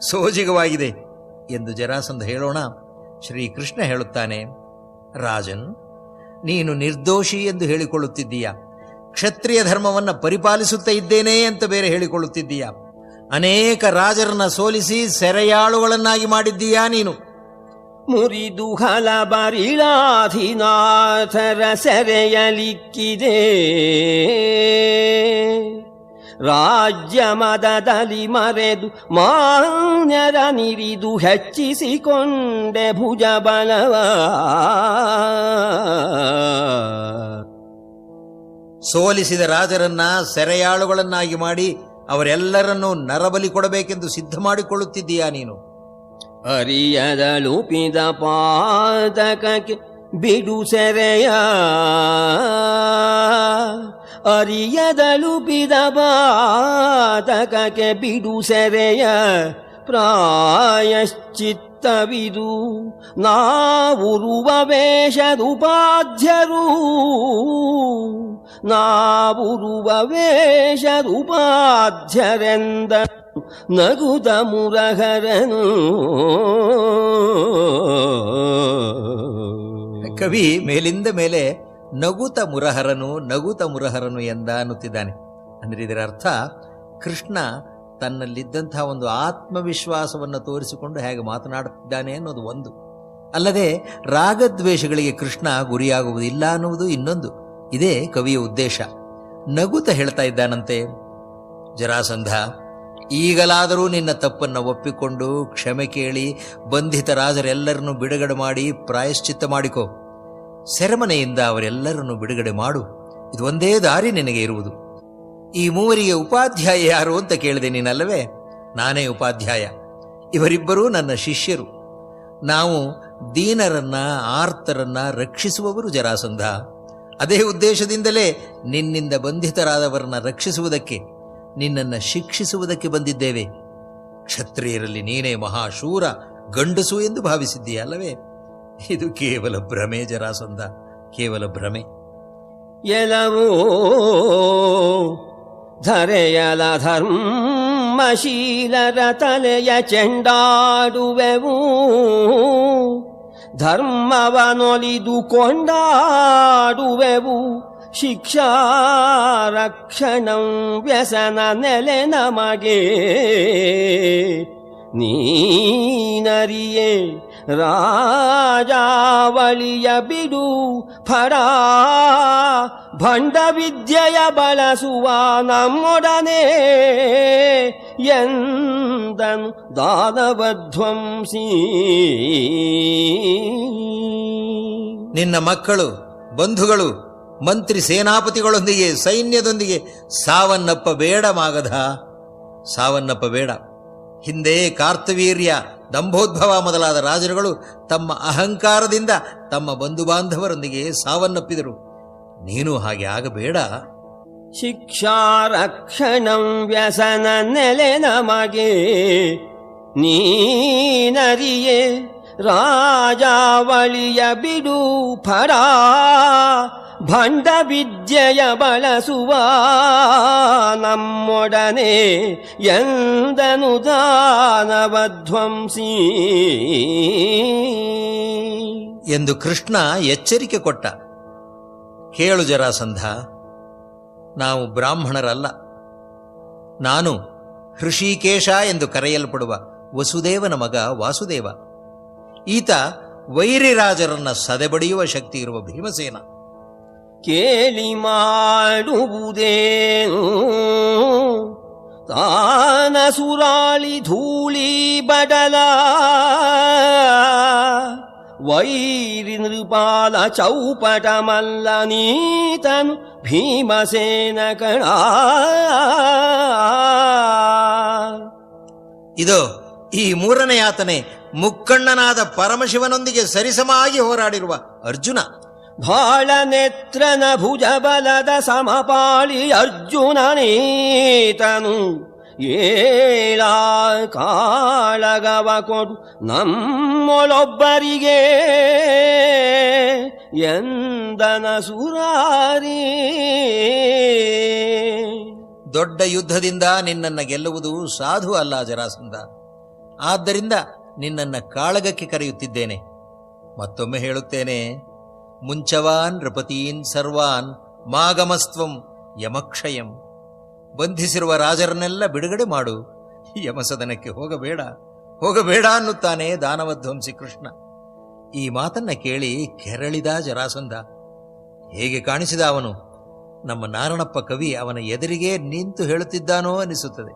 ಸೋಜಿಗವಾಗಿದೆ ಎಂದು ಜರಾಸಂಧ ಹೇಳೋಣ. ಶ್ರೀಕೃಷ್ಣ ಹೇಳುತ್ತಾನೆ, ರಾಜನ್, ನೀನು ನಿರ್ದೋಷಿ ಎಂದು ಹೇಳಿಕೊಳ್ಳುತ್ತಿದ್ದೀಯ, ಕ್ಷತ್ರಿಯ ಧರ್ಮವನ್ನು ಪರಿಪಾಲಿಸುತ್ತಾ ಇದ್ದೇನೆ ಅಂತ ಬೇರೆ ಹೇಳಿಕೊಳ್ಳುತ್ತಿದ್ದೀಯ. ಅನೇಕ ರಾಜರನ್ನ ಸೋಲಿಸಿ ಸೆರೆಯಾಳುಗಳನ್ನಾಗಿ ಮಾಡಿದ್ದೀಯಾ ನೀನು. ಮುರಿದು ಹಲಬರಿಳಾಧಿನಾಥರ ಸೆರೆಯಲಿಕ್ಕಿದೆ. ರಾಜ್ಯ ಮದದಲ್ಲಿ ಮರೆದು ಮಾನ್ಯರ ನಿರಿದು ಹೆಚ್ಚಿಸಿಕೊಂಡೆ ಭುಜಬಲವ. ಸೋಲಿಸಿದ ರಾಜರನ್ನ ಸೆರೆಯಾಳುಗಳನ್ನಾಗಿ ಮಾಡಿ ಅವರೆಲ್ಲರನ್ನೂ ನರಬಲಿ ಕೊಡಬೇಕೆಂದು ಸಿದ್ಧ ಮಾಡಿಕೊಳ್ಳುತ್ತಿದ್ದೀಯಾ ನೀನು. ಅರಿಯದಳುಪಿದ ಪಾದಕಕ್ಕೆ ಬಿಡು ಸೆರೆಯ, ಅರಿಯದಳುಪಿದ ಪಾದಕಕ್ಕೆ ಬಿಡು ಸೆರೆಯ. ಪ್ರಾಯಶ್ಚಿತ್ತವಿದು ನಾವುರುವ ವೇಷದುಪಾಧ್ಯರು, ನಾವುರುವ ವೇಷದುಪಾಧ್ಯರೆಂದ ನಗುದ ಮುರಹರನು. ಕವಿ ಮೇಲಿಂದ ಮೇಲೆ ನಗುತ ಮುರಹರನು ಎಂದ ಅನ್ನುತ್ತಿದ್ದಾನೆ. ಅಂದ್ರೆ ಇದರ ಅರ್ಥ, ಕೃಷ್ಣ ತನ್ನಲ್ಲಿದ್ದಂತಹ ಒಂದು ಆತ್ಮವಿಶ್ವಾಸವನ್ನು ತೋರಿಸಿಕೊಂಡು ಹೇಗೆ ಮಾತನಾಡುತ್ತಿದ್ದಾನೆ ಅನ್ನೋದು ಒಂದು. ಅಲ್ಲದೆ ರಾಗದ್ವೇಷಗಳಿಗೆ ಕೃಷ್ಣ ಗುರಿಯಾಗುವುದಿಲ್ಲ ಅನ್ನುವುದು ಇನ್ನೊಂದು. ಇದೇ ಕವಿಯ ಉದ್ದೇಶ. ನಗುತ ಹೇಳ್ತಾ ಇದ್ದಾನಂತೆ, ಜರಾಸಂಧ, ಈಗಲಾದರೂ ನಿನ್ನ ತಪ್ಪನ್ನು ಒಪ್ಪಿಕೊಂಡು ಕ್ಷಮೆ ಕೇಳಿ ಬಂಧಿತ ರಾಜರೆಲ್ಲರನ್ನು ಬಿಡುಗಡೆ ಮಾಡಿ ಪ್ರಾಯಶ್ಚಿತ್ತ ಮಾಡಿಕೊ. ಸೆರೆಮನೆಯಿಂದ ಅವರೆಲ್ಲರನ್ನು ಬಿಡುಗಡೆ ಮಾಡು. ಇದು ಒಂದೇ ದಾರಿ ನಿನಗೆ ಇರುವುದು. ಈ ಮೂವರಿಗೆ ಉಪಾಧ್ಯಾಯ ಯಾರು ಅಂತ ಕೇಳಿದೆ ನೀನಲ್ಲವೇ? ನಾನೇ ಉಪಾಧ್ಯಾಯ. ಇವರಿಬ್ಬರೂ ನನ್ನ ಶಿಷ್ಯರು. ನಾವು ದೀನರನ್ನ ಆರ್ತರನ್ನ ರಕ್ಷಿಸುವವರು ಜರಾಸಂಧ. ಅದೇ ಉದ್ದೇಶದಿಂದಲೇ ನಿನ್ನಿಂದ ಬಂಧಿತರಾದವರನ್ನ ರಕ್ಷಿಸುವುದಕ್ಕೆ, ನಿನ್ನನ್ನು ಶಿಕ್ಷಿಸುವುದಕ್ಕೆ ಬಂದಿದ್ದೇವೆ. ಕ್ಷತ್ರಿಯರಲ್ಲಿ ನೀನೇ ಮಹಾಶೂರ ಗಂಡಸು ಎಂದು ಭಾವಿಸಿದ್ದೀಯಲ್ಲವೇ? ಇದು ಕೇವಲ ಭ್ರಮೆ ಜರಾಸಂಧ, ಕೇವಲ ಭ್ರಮೆ. ಎಲವೋ ಧರೆಯಲ ಧರ್ಮಶೀಲರ ತಲೆಯ ಚೆಂಡಾಡುವೆವು, ಧರ್ಮವನೊಲಿದು ಕೊಂಡಾಡುವೆವು. ಶಿಕ್ಷಾ ರಕ್ಷಣಂ ವ್ಯಸನ ನೆಲೆ ನಮಗೆ ನೀನರಿಯೇ. ರಾಜಾವಳಿಯ ಬಿಡು ಫಡಾ, ಭಂಡ ವಿದ್ಯೆಯ ಬಳಸುವ ನಮ್ಮೊಡನೆ ಎಂದನು ದಾನವಧ್ವಂಸಿ. ನಿನ್ನ ಮಕ್ಕಳು ಬಂಧುಗಳು ಮಂತ್ರಿ ಸೇನಾಪತಿಗಳೊಂದಿಗೆ ಸೈನ್ಯದೊಂದಿಗೆ ಸಾವನ್ನಪ್ಪಬೇಡ ಮಾಗಧ, ಸಾವನ್ನಪ್ಪಬೇಡ. ಹಿಂದೆ ಕಾರ್ತವೀರ್ಯ, ದಂಭೋದ್ಭವ ಮೊದಲಾದ ರಾಜರುಗಳು ತಮ್ಮ ಅಹಂಕಾರದಿಂದ ತಮ್ಮ ಬಂಧು ಬಾಂಧವರೊಂದಿಗೆ ಸಾವನ್ನಪ್ಪಿದರು. ನೀನು ಹಾಗೆ ಆಗಬೇಡ. ಶಿಕ್ಷಾರಕ್ಷಣಂ ವ್ಯಸನ ನೆಲೆ ನಮಗೆ ನೀನರಿಯೇ ರಾಜಾವಳಿಯ ಬಿಡು ಫರ ಭಂಡ ವಿದ್ಯೆಯ ಬಳಸುವ ನಮ್ಮೊಡನೆ ಎಂದನು ದಾನವಧ್ವಂಸಿ ಎಂದು ಕೃಷ್ಣ ಎಚ್ಚರಿಕೆ ಕೊಟ್ಟ. ಕೇಳು ಜರಾಸಂಧ, ನಾವು ಬ್ರಾಹ್ಮಣರಲ್ಲ. ನಾನು ಹೃಷಿಕೇಶ ಎಂದು ಕರೆಯಲ್ಪಡುವ ವಸುದೇವನ ಮಗ ವಾಸುದೇವ. ಈತ ವೈರಿರಾಜರನ್ನ ಸದೆಬಡಿಯುವ ಶಕ್ತಿ ಇರುವ ಭೀಮಸೇನ. ಕೇಳಿ ಮಾಡುವುದೇನು ತಾನ ಸುರಾಳಿ ಧೂಳಿ ಬಡಲ ವೈರಿ ನೃಪಾಲ ಚೌಪಟ ಮಲ್ಲ ನೀತನು ಭೀಮಸೇನ ಕಣ. ಇದು ಈ ಮೂರನೇ ಯಾತನೆ ಮುಕ್ಕಣ್ಣನಾದ ಪರಮಶಿವನೊಂದಿಗೆ ಸರಿಸಮಾಗಿ ಹೋರಾಡಿರುವ ಅರ್ಜುನ. ಬಾಳ ನೇತ್ರನ ಭುಜ ಬಲದ ಸಮಪಾಳಿ ಅರ್ಜುನನೇತನು ಏಳ ಕಾಳಗವ ಕೊಡು ನಮ್ಮೊಳೊಬ್ಬರಿಗೆ ಎಂದನ ಸುರಾರಿ. ದೊಡ್ಡ ಯುದ್ಧದಿಂದ ನಿನ್ನನ್ನು ಗೆಲ್ಲುವುದು ಸಾಧು ಅಲ್ಲ ಜರಾಸಂಧ. ಆದ್ದರಿಂದ ನಿನ್ನನ್ನು ಕಾಳಗಕ್ಕೆ ಕರೆಯುತ್ತಿದ್ದೇನೆ. ಮತ್ತೊಮ್ಮೆ ಹೇಳುತ್ತೇನೆ, ಮುಂಚವಾನ್ ನೃಪತೀನ್ ಸರ್ವಾನ್ ಮಾಗಮಸ್ತ್ವಂ ಯಮಕ್ಷಯಂ. ಬಂಧಿಸಿರುವ ರಾಜರನ್ನೆಲ್ಲ ಬಿಡುಗಡೆ ಮಾಡು, ಯಮಸದನಕ್ಕೆ ಹೋಗಬೇಡ ಹೋಗಬೇಡ ಅನ್ನುತ್ತಾನೆ ದಾನವಧ್ವಂಸಿ ಕೃಷ್ಣ. ಈ ಮಾತನ್ನ ಕೇಳಿ ಕೆರಳಿದ ಜರಾಸಂಧ. ಹೇಗೆ ಕಾಣಿಸಿದ ಅವನು? ನಮ್ಮ ನಾರಣಪ್ಪ ಕವಿ ಅವನ ಎದುರಿಗೆ ನಿಂತು ಹೇಳುತ್ತಿದ್ದಾನೋ ಅನಿಸುತ್ತದೆ.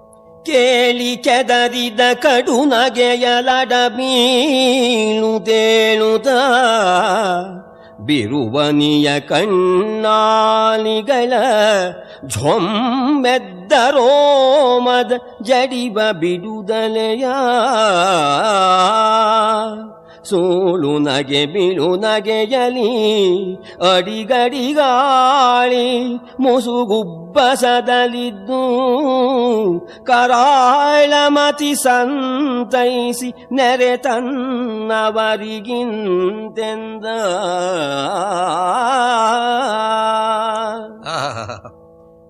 ಕೇಳಿ ಕೆದರಿದ ಕಡು ನಗೆಯಲಡ ಬೀಳುತ್ತೇಳುತ್ತ ಬಿರುವನಿಯ ಕಣ್ಣಾಲಿಗಳ ಝೊಮ್ಮೆದ್ದರೋಮದ ಜಡಿಬ ಬಿಡುದಲೆಯ ಸೋಳು ನಗೆ ಬಿಳು ನಗೆಯಲಿ ಅಡಿಗಡಿಗಾಳಿ ಮುಸುಗುಬ್ಬಸದಲಿದ್ದು ಕರಾಳ ಮತಿ ಸಂತೈಸಿ ನೆರೆ ತನ್ನವರಿಗಿಂತೆಂದ.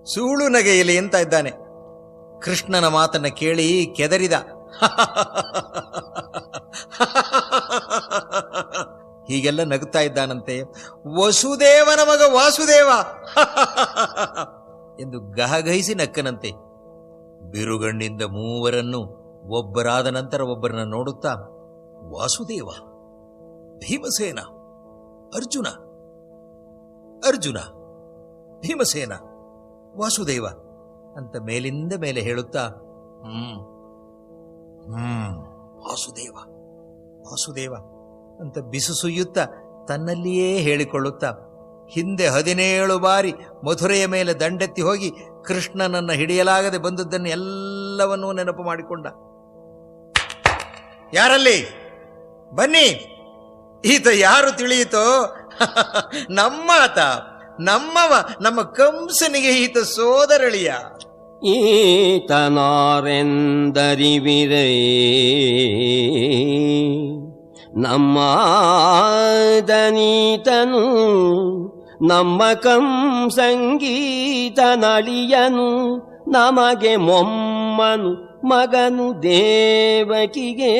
ಸೂಳು ನಗೆಯಲಿ ಅಂತ ಇದ್ದಾನೆ. ಕೃಷ್ಣನ ಮಾತನ್ನ ಕೇಳಿ ಕೆದರಿದ. ಹೀಗೆಲ್ಲ ನಗುತ್ತಾ ಇದ್ದಾನಂತೆ. ವಸುದೇವನ ಮಗ ವಾಸುದೇವ ಎಂದು ಗಹಗಹಿಸಿ ನಕ್ಕನಂತೆ. ಬಿರುಗಣ್ಣಿಂದ ಮೂವರನ್ನು ಒಬ್ಬರಾದ ನಂತರ ಒಬ್ಬರನ್ನ ನೋಡುತ್ತಾ, ವಾಸುದೇವ, ಭೀಮಸೇನ, ಅರ್ಜುನ, ಅರ್ಜುನ, ಭೀಮಸೇನ, ವಾಸುದೇವ ಅಂತ ಮೇಲಿಂದ ಮೇಲೆ ಹೇಳುತ್ತಾ ವಾಸುದೇವ ವಾಸುದೇವ ಅಂತ ಬಿಸುಸುಯ್ಯುತ್ತ ತನ್ನಲ್ಲಿಯೇ ಹೇಳಿಕೊಳ್ಳುತ್ತಾ ಹಿಂದೆ 17 ಬಾರಿ ಮಥುರೆಯ ಮೇಲೆ ದಂಡೆತ್ತಿ ಹೋಗಿ ಕೃಷ್ಣನನ್ನ ಹಿಡಿಯಲಾಗದೆ ಬಂದದ್ದನ್ನು ಎಲ್ಲವನ್ನೂ ನೆನಪು ಮಾಡಿಕೊಂಡ. ಯಾರಲ್ಲಿ? ಬನ್ನಿ, ಈತ ಯಾರು ತಿಳಿಯಿತೋ? ನಮ್ಮಾತ, ನಮ್ಮವ, ನಮ್ಮ ಕಂಸನಿಗೆ ಈತ ಸೋದರಳಿಯ. ಈತನಾರೆಂದರಿವಿರೇ ನಮ್ಮದನೀತನು ನಮ್ಮ ಕಂಸಂಗೀತ ನಳಿಯನು ನಮಗೆ ಮೊಮ್ಮನು ಮಗನು ದೇವಕಿಗೆ.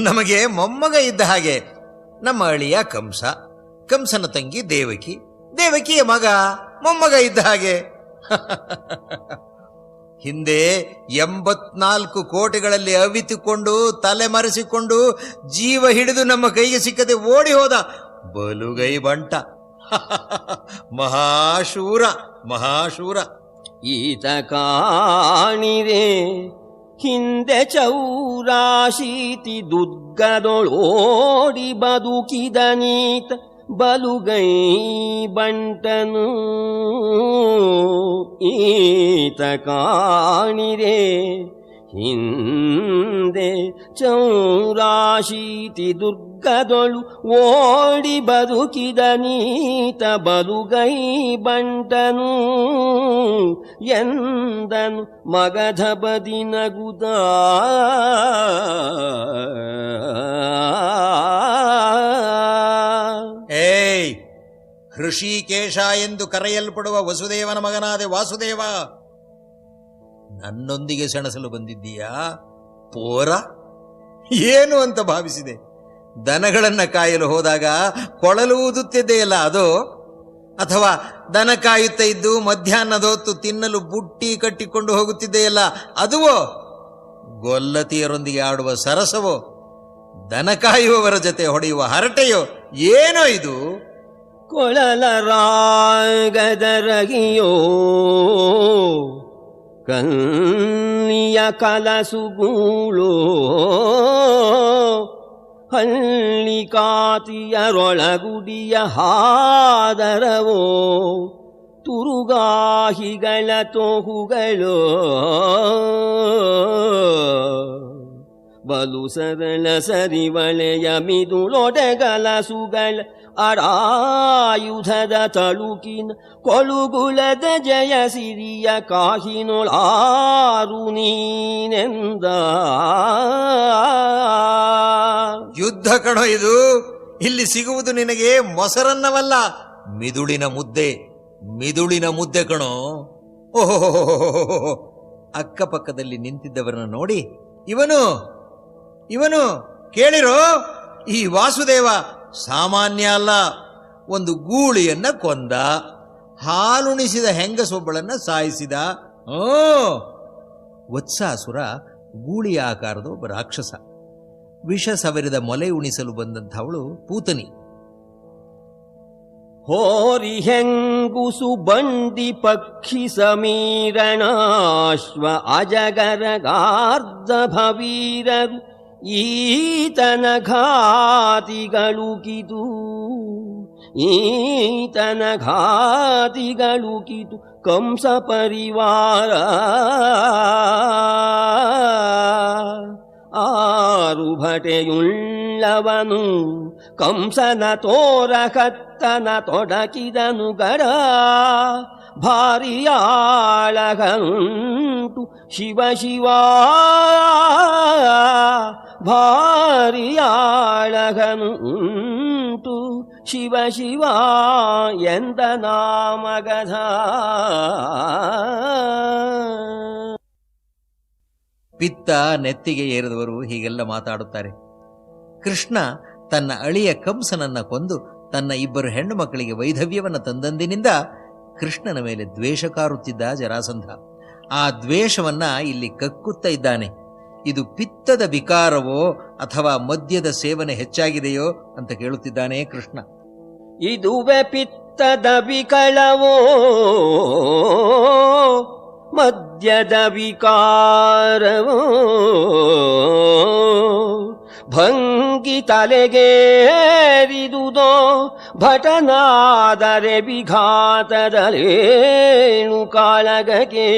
ನಮಗೆ ಮೊಮ್ಮಗ ಇದ್ದ ಹಾಗೆ. ನಮ್ಮ ಅಳಿಯ ಕಂಸ, ಕಂಸನ ತಂಗಿ ದೇವಕಿ, ದೇವಕಿಯ ಮಗ, ಮೊಮ್ಮಗ ಇದ್ದ ಹಾಗೆ. ಹಿಂದೆ 84 ಕೋಟೆಗಳಲ್ಲಿ ಅವಿತುಕೊಂಡು ತಲೆಮರೆಸಿಕೊಂಡು ಜೀವ ಹಿಡಿದು ನಮ್ಮ ಕೈಗೆ ಸಿಕ್ಕದೆ ಓಡಿ ಹೋದ ಬಲುಗೈ ಬಂಟ. ಮಹಾಶೂರ, ಮಹಾಶೂರ. ಈತ ಕಾಣಿರೆ ಹಿಂದೆ ಚೌರಾಶೀತಿ ದುರ್ಗದೊಳೋಡಿ ಬದುಕಿದ ನೀತ ಬಲುಗೈ ಬಂಟನು ಈತ ಕಾಣಿರೆ. ಹಿಂದೆ ಚೌರಾಶೀತಿ ದುರ್ಗದೊಳು ಓಡಿ ಬದುಕಿದ ನೀತ ಬಲುಗೈ ಬಂಟನು ಎಂದನು ಮಗಧ ಬದಿನಗುದ. ಏಯ್, ಹೃಷಿಕೇಶ ಎಂದು ಕರೆಯಲ್ಪಡುವ ವಸುದೇವನ ಮಗನಾದ ವಾಸುದೇವ, ನನ್ನೊಂದಿಗೆ ಸೆಣಸಲು ಬಂದಿದ್ದೀಯಾ? ಪೋರ ಏನು ಅಂತ ಭಾವಿಸಿದೆ? ದನಗಳನ್ನ ಕಾಯಲು ಹೋದಾಗ ಕೊಳಲು ಊದುತ್ತಿದ್ದೆಯಲ್ಲ ಅದು? ಅಥವಾ ದನ ಕಾಯುತ್ತಾ ಇದ್ದು ಮಧ್ಯಾಹ್ನದ ಹೊತ್ತು ತಿನ್ನಲು ಬುಟ್ಟಿ ಕಟ್ಟಿಕೊಂಡು ಹೋಗುತ್ತಿದ್ದೆಯಲ್ಲ ಅದುವೋ? ಗೊಲ್ಲತಿಯರೊಂದಿಗೆ ಆಡುವ ಸರಸವೋ? ದನ ಕಾಯುವವರ ಜೊತೆ ಹೊಡೆಯುವ ಹರಟೆಯೋ? ಏನೋ ಇದು? ಕೊಳಲ ರಾಗದರಗಿಯೋ ಕನ್ನಿಯ ಕಲಸುಗೂಳೋ ಹಳ್ಳಿ ಕಾತಿಯರೊಳಗುಡಿಯ ಹಾದರವೋ ತುರುಗಾಹಿಗಳ ತೋಹುಗಳೋ ಬಲು ಸರಳ ಸರಿವಳೆಯ ಮಿದುಳೊಡೆಗಲ ಸುಗಳ ಅರಾಯುಧದ ತಳುಕಿನ ಕೊಳುಗುಳದ ಜಯ ಸಿರಿಯ ಕಾಹಿನೊಳಾರು ನೀನೆಂದ. ಯುದ್ಧ ಕಣೋ ಇದು. ಇಲ್ಲಿ ಸಿಗುವುದು ನಿನಗೆ ಮೊಸರನ್ನವಲ್ಲ, ಮಿದುಳಿನ ಮುದ್ದೆ. ಮಿದುಳಿನ ಮುದ್ದೆ ಕಣೋ. ಓಹೋ, ಅಕ್ಕಪಕ್ಕದಲ್ಲಿ ನಿಂತಿದ್ದವರನ್ನ ನೋಡಿ ಇವನು ಕೇಳಿರೋ, ಈ ವಾಸುದೇವ ಸಾಮಾನ್ಯ ಅಲ್ಲ. ಒಂದು ಗೂಳಿಯನ್ನ ಕೊಂದ, ಹಾಲುಣಿಸಿದ ಹೆಂಗಸೊಬ್ಬಳನ್ನ ಸಾಯಿಸಿದ. ವತ್ಸಾಸುರ ಗೂಳಿಯ ಆಕಾರದ ಒಬ್ಬ ರಾಕ್ಷಸ. ವಿಷ ಸವರಿದ ಮೊಲೆ ಉಣಿಸಲು ಬಂದಂಥವಳು ಪೂತನಿ. ಹೋರಿ ಹೆಂಗುಸು ಬಂಡಿ ಪಕ್ಷಿ ಸಮೀರಣಾಶ್ವ ಅಜಗರಗಾರ್ಧ ಭವೀರರು ಈತನ ಘಾತಿಗಳುಕಿತು ಕಂಸ ಪರಿವಾರ. ಆರು ಭಟೆಯುಳ್ಳವನು ಕಂಸನ ತೋರ ಕತ್ತನ ತೊಡಕಿದನು ಗಡ. ಭಾರಿಯಾಳಗನುಂಟು ಶಿವ ಶಿವ, ಭಾರಿಯಾಳಗನುಂಟು ಶಿವ ಶಿವ ಎಂದ ನಾಮಗಧ. ಪಿತ್ತ ನೆತ್ತಿಗೆ ಏರಿದವರು ಹೀಗೆಲ್ಲ ಮಾತಾಡುತ್ತಾರೆ. ಕೃಷ್ಣ ತನ್ನ ಅಳಿಯ ಕಂಸನನ್ನ ಕೊಂದು ತನ್ನ ಇಬ್ಬರು ಹೆಣ್ಣು ಮಕ್ಕಳಿಗೆ ವೈಧವ್ಯವನ್ನು ತಂದಂದಿನಿಂದ ಕೃಷ್ಣನ ಮೇಲೆ ದ್ವೇಷ ಕಾರುತ್ತಿದ್ದ ಜರಾಸಂಧ. ಆ ದ್ವೇಷವನ್ನ ಇಲ್ಲಿ ಕಕ್ಕುತ್ತಾ ಇದ್ದಾನೆ. ಇದು ಪಿತ್ತದ ವಿಕಾರವೋ ಅಥವಾ ಮದ್ಯದ ಸೇವನೆ ಹೆಚ್ಚಾಗಿದೆಯೋ ಅಂತ ಕೇಳುತ್ತಿದ್ದಾನೆ ಕೃಷ್ಣ. ಇದುವೆ ಪಿತ್ತದ ವಿಕಳವೋ ಮದ್ಯದ ವಿಕಾರವೋ? ಭಂಗಿ ತಲೆಗೇರಿದುದೋ ಭಟನಾದರೆ ವಿಘಾತದಲೇಣು ಕಾಳಗಕ್ಕೆ.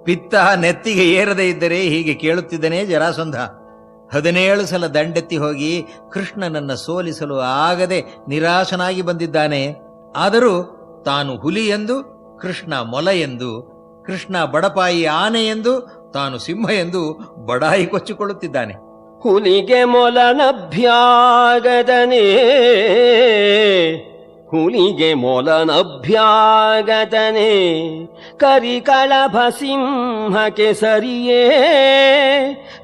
ಪಿತ್ತ ನೆತ್ತಿಗೆ ಏರದೇ ಇದ್ದರೆ ಹೀಗೆ ಕೇಳುತ್ತಿದ್ದನೇ ಜರಾಸಂಧ. 17 ಸಲ ದಂಡೆತ್ತಿ ಹೋಗಿ ಕೃಷ್ಣನನ್ನ ಸೋಲಿಸಲು ಆಗದೆ ನಿರಾಶನಾಗಿ ಬಂದಿದ್ದಾನೆ. ಆದರೂ ತಾನು ಹುಲಿ ಎಂದು, ಕೃಷ್ಣ ಮೊಲ ಎಂದು, ಕೃಷ್ಣ ಬಡಪಾಯಿ ಆನೆ ಎಂದು, ತಾನು ಸಿಂಹ ಎಂದು ಬಡಾಯಿ ಕೊಚ್ಚಿಕೊಳ್ಳುತ್ತಿದ್ದಾನೆ. ಹುಲಿಗೆ ಮೊಲನಭ್ಯಾಗತನೇ, ಹುಲಿಗೆ ಮೊಲನಭ್ಯಾಗತನೇ, ಕರಿಕಳಭ ಸಿಂಹಕ್ಕೆ ಸರಿಯೇ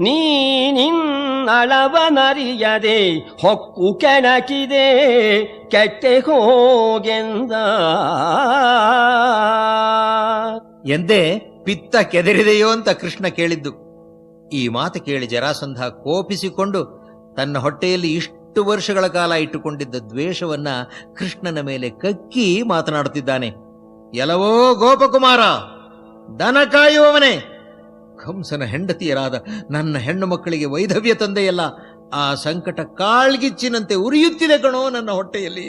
ನೀನಿನ್ನಳವನರಿಯದೆ ಹೊಕ್ಕು ಕೆಣಕಿದೆ ಕೆಟ್ಟೆ ಹೋಗೆಂದ. ಎಂದೇ ಪಿತ್ತ ಕೆದರಿದೆಯೋ ಅಂತ ಕೃಷ್ಣ ಕೇಳಿದ್ದು. ಈ ಮಾತು ಕೇಳಿ ಜರಾಸಂಧ ಕೋಪಿಸಿಕೊಂಡು ತನ್ನ ಹೊಟ್ಟೆಯಲ್ಲಿ ಇಷ್ಟು ವರ್ಷಗಳ ಕಾಲ ಇಟ್ಟುಕೊಂಡಿದ್ದ ದ್ವೇಷವನ್ನ ಕೃಷ್ಣನ ಮೇಲೆ ಕಕ್ಕಿ ಮಾತನಾಡುತ್ತಿದ್ದಾನೆ. ಎಲವೋ ಗೋಪಕುಮಾರ, ದನ ಕಾಯುವವನೇ, ಕಂಸನ ಹೆಂಡತಿಯರಾದ ನನ್ನ ಹೆಣ್ಣು ಮಕ್ಕಳಿಗೆ ವೈಧವ್ಯ ತಂದೆಯಲ್ಲ. ಆ ಸಂಕಟ ಕಾಳ್ಗಿಚ್ಚಿನಂತೆ ಉರಿಯುತ್ತಿದೆ ಕಣೋ ನನ್ನ ಹೊಟ್ಟೆಯಲ್ಲಿ.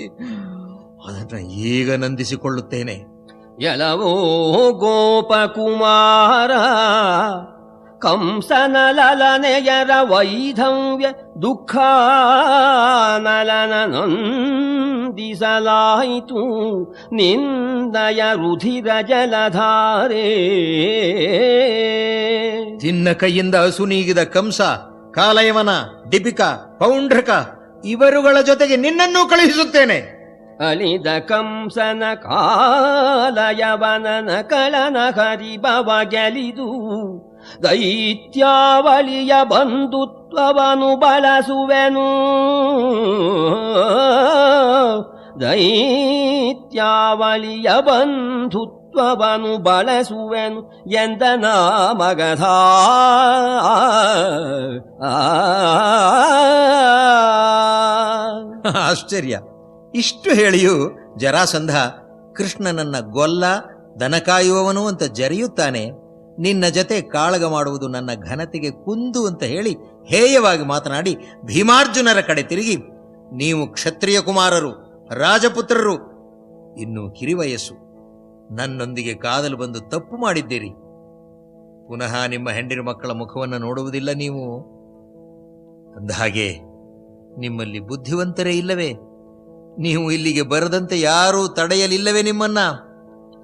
ಅದನ್ನು ಈಗ ನಂದಿಸಿಕೊಳ್ಳುತ್ತೇನೆ. ಎಲವೋ ಗೋಪಕುಮಾರ, ಕಂಸನ ಲಲನೆಯರ ವೈಧವ್ಯ ದುಃಖ ನಲನ ನೊಂದಿಸಲಾಯಿತು ನಿಂದಯ ರುಧಿರ ಜಲಧಾರೆ. ಚಿನ್ನ ಕೈಯಿಂದ ಹಸು ನೀಗಿದ ಕಂಸ, ಕಾಲಯವನ, ಡಿಪಿಕ, ಪೌಂಡ್ರಕ ಇವರುಗಳ ಜೊತೆಗೆ ನಿನ್ನನ್ನೂ ಕಳುಹಿಸುತ್ತೇನೆ. ಅಳಿದ ಕಂಸನ ಕಾಲಯವನನ ಕಳನ ಹರಿಬವ ಗೆಲಿದು ದೈತ್ಯಾವಳಿಯ ಬಂಧುತ್ವವನು ಬಳಸುವೆನು. ದೈತ್ಯಾವಳಿಯ ಬಂಧುತ್ವವನು ಬಳಸುವೆನು ಎಂದನ ಮಗಧ. ಆಶ್ಚರ್ಯ! ಇಷ್ಟು ಹೇಳಿಯೂ ಜರಾಸಂಧ ಕೃಷ್ಣನನ್ನ ಗೊಲ್ಲ, ದನ ಕಾಯುವವನು ಅಂತ ಜರಿಯುತ್ತಾನೆ. ನಿನ್ನ ಜತೆ ಕಾಳಗ ಮಾಡುವುದು ನನ್ನ ಘನತೆಗೆ ಕುಂದು ಅಂತ ಹೇಳಿ ಹೇಯವಾಗಿ ಮಾತನಾಡಿ ಭೀಮಾರ್ಜುನರ ಕಡೆ ತಿರುಗಿ, ನೀವು ಕ್ಷತ್ರಿಯ ಕುಮಾರರು, ರಾಜಪುತ್ರರು, ಇನ್ನು ಕಿರಿವಯಸ್ಸು, ನನ್ನೊಂದಿಗೆ ಕಾದಲು ಬಂದು ತಪ್ಪು ಮಾಡಿದ್ದೀರಿ. ಪುನಃ ನಿಮ್ಮ ಹೆಂಡಿರು ಮಕ್ಕಳ ಮುಖವನ್ನು ನೋಡುವುದಿಲ್ಲ ನೀವು. ಅಂದಹಾಗೆ ನಿಮ್ಮಲ್ಲಿ ಬುದ್ಧಿವಂತರೇ ಇಲ್ಲವೇ? ನೀವು ಇಲ್ಲಿಗೆ ಬರದಂತೆ ಯಾರೂ ತಡೆಯಲಿಲ್ಲವೇ ನಿಮ್ಮನ್ನ?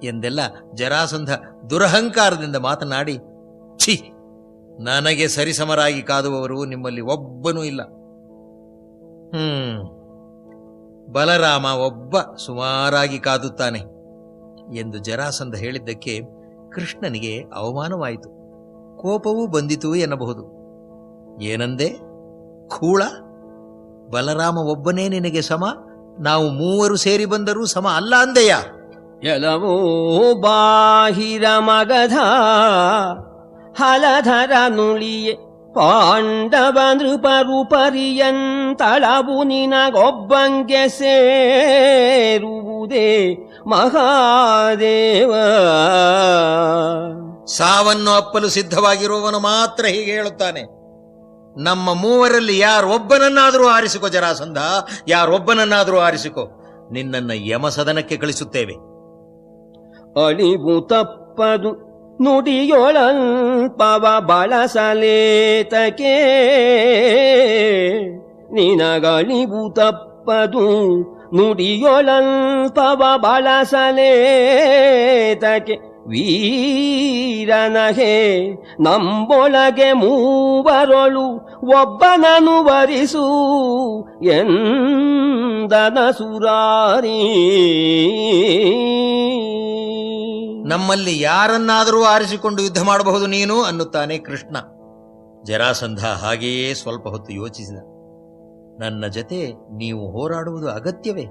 ಎಂದೆಲ್ಲ ಜರಾಸಂಧ ದುರಹಂಕಾರದಿಂದ ಮಾತನಾಡಿ, ಛೀ, ನನಗೆ ಸರಿಸಮರಾಗಿ ಕಾದುವವರು ನಿಮ್ಮಲ್ಲಿ ಒಬ್ಬನೂ ಇಲ್ಲ. ಬಲರಾಮ ಒಬ್ಬ ಸುಮಾರಾಗಿ ಕಾದುತ್ತಾನೆ ಎಂದು ಜರಾಸಂಧ ಹೇಳಿದ್ದಕ್ಕೆ ಕೃಷ್ಣನಿಗೆ ಅವಮಾನವಾಯಿತು. ಕೋಪವೂ ಬಂದಿತು ಎನ್ನಬಹುದು. ಏನಂದೆ? ಕೂಳ, ಬಲರಾಮ ಒಬ್ಬನೇ ನಿನಗೆ ಸಮ, ನಾವು ಮೂವರು ಸೇರಿ ಬಂದರೂ ಸಮ ಅಲ್ಲ ಅಂದೆಯ? ಎಲವೋ ಬಾಹಿರ ಮಗಧ, ಹಲಧರ ನುಳಿಯೆ ಪಾಂಡವ ನೃಪರು ಪರ್ಯಂತಳವು ನಿನಗೊಬ್ಬಂಗೆ ಸೇರುವುದೇ ಮಹಾದೇವ. ಸಾವನ್ನು ಅಪ್ಪಲು ಸಿದ್ಧವಾಗಿರುವವನು ಮಾತ್ರ ಹೀಗೆ ಹೇಳುತ್ತಾನೆ. ನಮ್ಮ ಮೂವರಲ್ಲಿ ಯಾರೊಬ್ಬನನ್ನಾದರೂ ಆರಿಸಿಕೋ ಜರಾಸಂಧ, ಯಾರೊಬ್ಬನನ್ನಾದರೂ ಆರಿಸಿಕೋ, ನಿನ್ನನ್ನ ಯಮಸದನಕ್ಕೆ ಕಳಿಸುತ್ತೇವೆ. ಅಳಿವು ತಪ್ಪದು ನುಡಿಯೊಳಲ್ಪವ ಬಳಸಲೇತಕೆ, ನಿನಗಳಿವು ತಪ್ಪದು ನುಡಿಯೊಳಲ್ಪವ ಬಳಸಲೇತಕೆ. ವೀರನಹೇ ನಂಬೊಳಗೆ ಮೂವರೊಳು ಒಬ್ಬನನು ವರಿಸು ಎಂದನ ಸುರಾರಿ. ನಮ್ಮಲ್ಲಿ ಯಾರನ್ನಾದರೂ ಆರಿಸಿಕೊಂಡು ಯುದ್ಧ ಮಾಡಬಹುದು ನೀನು ಅನ್ನುತ್ತಾನೆ ಕೃಷ್ಣ. ಜರಾಸಂಧ ಹಾಗೆಯೇ ಸ್ವಲ್ಪ ಹೊತ್ತು ಯೋಚಿಸಿದ. ನನ್ನ ಜತೆ ನೀವು ಹೋರಾಡುವುದು ಅಗತ್ಯವೇ?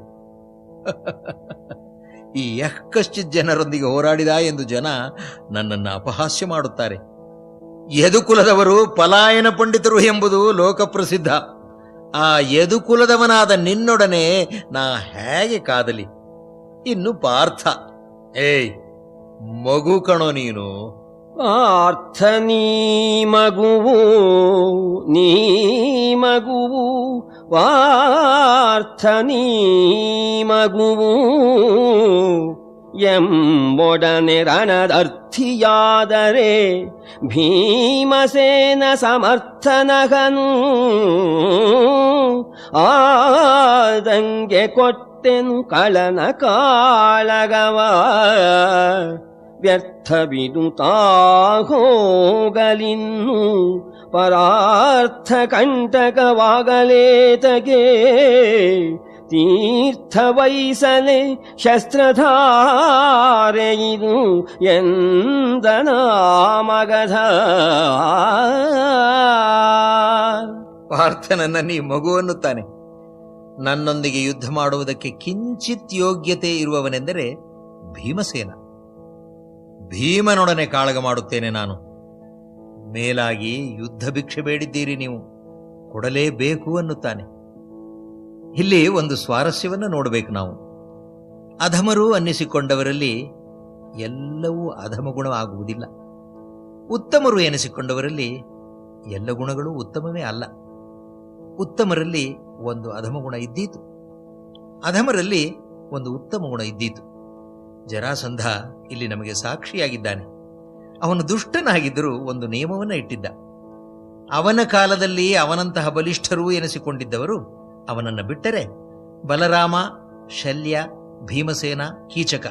ಈ ಯಕ್ಕಶ್ಚಿತ್ ಜನರೊಂದಿಗೆ ಹೋರಾಡಿದ ಎಂದು ಜನ ನನ್ನನ್ನು ಅಪಹಾಸ್ಯ ಮಾಡುತ್ತಾರೆ. ಯದುಕುಲದವರು ಪಲಾಯನ ಪಂಡಿತರು ಎಂಬುದು ಲೋಕಪ್ರಸಿದ್ಧ. ಆ ಯದುಕುಲದವನಾದ ನಿನ್ನೊಡನೆ ನಾ ಹೇಗೆ ಕಾದಲಿ? ಇನ್ನು ಪಾರ್ಥ, ಏಯ್ ಮಗು ಕಣೋ ನೀನು. ಪಾರ್ಥ ನೀ ಮಗುವು, ನೀ ಮಗುವು, ಪಾರ್ಥ ನೀ ಮಗುವು ಎಂಬೊಡನೆ ರಣದರ್ಥಿಯಾದರೆ ಭೀಮಸೇನ ಸಮರ್ಥನಗನು ಆದಂಗೆ ಕೊಟ್ಟೆನು ಕಳನ ಕಾಳಗವ. ವ್ಯರ್ಥವಿದು ತಾಗೋಗಲಿನ್ನು ಪರಾರ್ಥ ಕಂಟಕವಾಗಲೇತಗೆ. ತೀರ್ಥ ವೈಸಲೆ ಶಸ್ತ್ರಧಾರೆಯಿದು ಎಂದನ ಮಗಧ. ಪಾರ್ಥನನ್ನ ನೀ ಮಗು ಅನ್ನುತ್ತಾನೆ. ನನ್ನೊಂದಿಗೆ ಯುದ್ಧ ಮಾಡುವುದಕ್ಕೆ ಕಿಂಚಿತ್ ಯೋಗ್ಯತೆ ಇರುವವನೆಂದರೆ ಭೀಮಸೇನ. ಭೀಮನೊಡನೆ ಕಾಳಗ ಮಾಡುತ್ತೇನೆ ನಾನು. ಮೇಲಾಗಿ ಯುದ್ಧ ಭಿಕ್ಷೆ ಬೇಡಿದ್ದೀರಿ ನೀವು, ಕೊಡಲೇಬೇಕು ಅನ್ನುತ್ತಾನೆ. ಇಲ್ಲಿ ಒಂದು ಸ್ವಾರಸ್ಯವನ್ನು ನೋಡಬೇಕು ನಾವು. ಅಧಮರು ಅನ್ನಿಸಿಕೊಂಡವರಲ್ಲಿ ಎಲ್ಲವೂ ಅಧಮಗುಣವಾಗುವುದಿಲ್ಲ. ಉತ್ತಮರು ಎನಿಸಿಕೊಂಡವರಲ್ಲಿ ಎಲ್ಲ ಗುಣಗಳು ಉತ್ತಮವೇ ಅಲ್ಲ. ಉತ್ತಮರಲ್ಲಿ ಒಂದು ಅಧಮಗುಣ ಇದ್ದೀತು, ಅಧಮರಲ್ಲಿ ಒಂದು ಉತ್ತಮ ಗುಣ ಇದ್ದೀತು. ಜರಾಸಂಧ ಇಲ್ಲಿ ನಮಗೆ ಸಾಕ್ಷಿಯಾಗಿದ್ದಾನೆ. ಅವನು ದುಷ್ಟನಾಗಿದ್ದರೂ ಒಂದು ನಿಯಮವನ್ನು ಇಟ್ಟಿದ್ದ. ಅವನ ಕಾಲದಲ್ಲಿ ಅವನಂತಹ ಬಲಿಷ್ಠರೂ ಎನಿಸಿಕೊಂಡಿದ್ದವರು ಅವನನ್ನು ಬಿಟ್ಟರೆ ಬಲರಾಮ, ಶಲ್ಯ, ಭೀಮಸೇನ, ಕೀಚಕ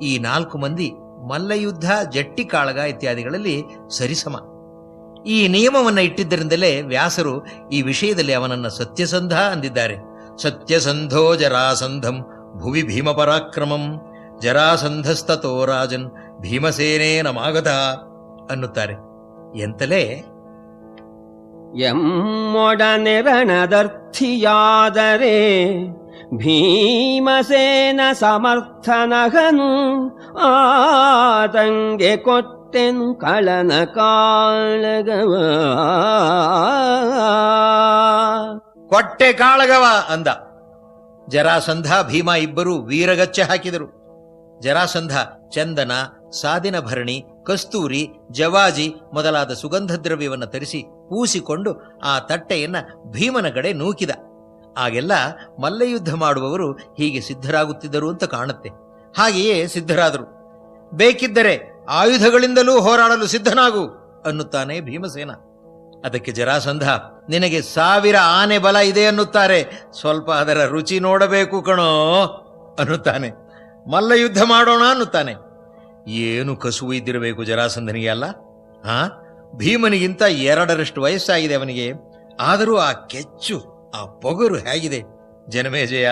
ಈ 4 ಮಂದಿ ಮಲ್ಲಯುದ್ಧ, ಜಟ್ಟಿ ಕಾಳಗ ಇತ್ಯಾದಿಗಳಲ್ಲಿ ಸರಿಸಮ. ಈ ನಿಯಮವನ್ನು ಇಟ್ಟಿದ್ದರಿಂದಲೇ ವ್ಯಾಸರು ಈ ವಿಷಯದಲ್ಲಿ ಅವನನ್ನು ಸತ್ಯಸಂಧ ಅಂದಿದ್ದಾರೆ. ಸತ್ಯಸಂಧೋ ಜರಾಸಂಧಂ ಭುವಿ ಭೀಮಪರಾಕ್ರಮಂ ಜರಾಸಂಧಸ್ತತೋ ರಾಜನ್ ಭೀಮಸೇನೇನಮಾಗತ ಅನ್ನುತ್ತಾರೆ. ಎಂತಲೇ ಎಮ್ಮೊಡನೆ ರಣದರ್ಥಿಯಾದರೆ ಭೀಮಸೇನ ಸಮರ್ಥನಗನು ಆತಂಗೆ ಕೊಟ್ಟೆನು ಕಳನ ಕಾಳಗವ. ಕೊಟ್ಟೆ ಕಾಳಗವ ಅಂದ. ಜರಾಸಂಧ, ಭೀಮ ಇಬ್ಬರು ವೀರಗಚ್ಚೆ ಹಾಕಿದರು. ಜರಾಸಂಧ ಚಂದನ, ಸಾದಿನ ಭರಣಿ, ಕಸ್ತೂರಿ, ಜವಾಜಿ ಮೊದಲಾದ ಸುಗಂಧ ದ್ರವ್ಯವನ್ನು ತರಿಸಿ ಪೂಸಿಕೊಂಡು ಆ ತಟ್ಟೆಯನ್ನ ಭೀಮನ ಕಡೆ ನೂಕಿದ. ಆಗೆಲ್ಲ ಮಲ್ಲಯುದ್ಧ ಮಾಡುವವರು ಹೀಗೆ ಸಿದ್ಧರಾಗುತ್ತಿದ್ದರು ಅಂತ ಕಾಣುತ್ತೆ. ಹಾಗೆಯೇ ಸಿದ್ಧರಾದರು. ಬೇಕಿದ್ದರೆ ಆಯುಧಗಳಿಂದಲೂ ಹೋರಾಡಲು ಸಿದ್ಧನಾಗು ಅನ್ನುತ್ತಾನೆ ಭೀಮಸೇನ. ಅದಕ್ಕೆ ಜರಾಸಂಧ, ನಿನಗೆ 1000 ಆನೆ ಬಲ ಇದೆ ಅನ್ನುತ್ತಾರೆ, ಸ್ವಲ್ಪ ಅದರ ರುಚಿ ನೋಡಬೇಕು ಕಣೋ ಅನ್ನುತ್ತಾನೆ. ಮಲ್ಲಯುದ್ಧ ಮಾಡೋಣ ಅನ್ನುತ್ತಾನೆ. ಏನು ಕಸುವು ಇದ್ದಿರಬೇಕು ಜರಾಸಂಧನಿಗೆ ಅಲ್ಲ? ಭೀಮನಿಗಿಂತ 2ರಷ್ಟು ವಯಸ್ಸಾಗಿದೆ ಅವನಿಗೆ. ಆದರೂ ಆ ಕೆಚ್ಚು, ಆ ಪೊಗರು ಹೇಗಿದೆ! ಜನಮೇಜಯ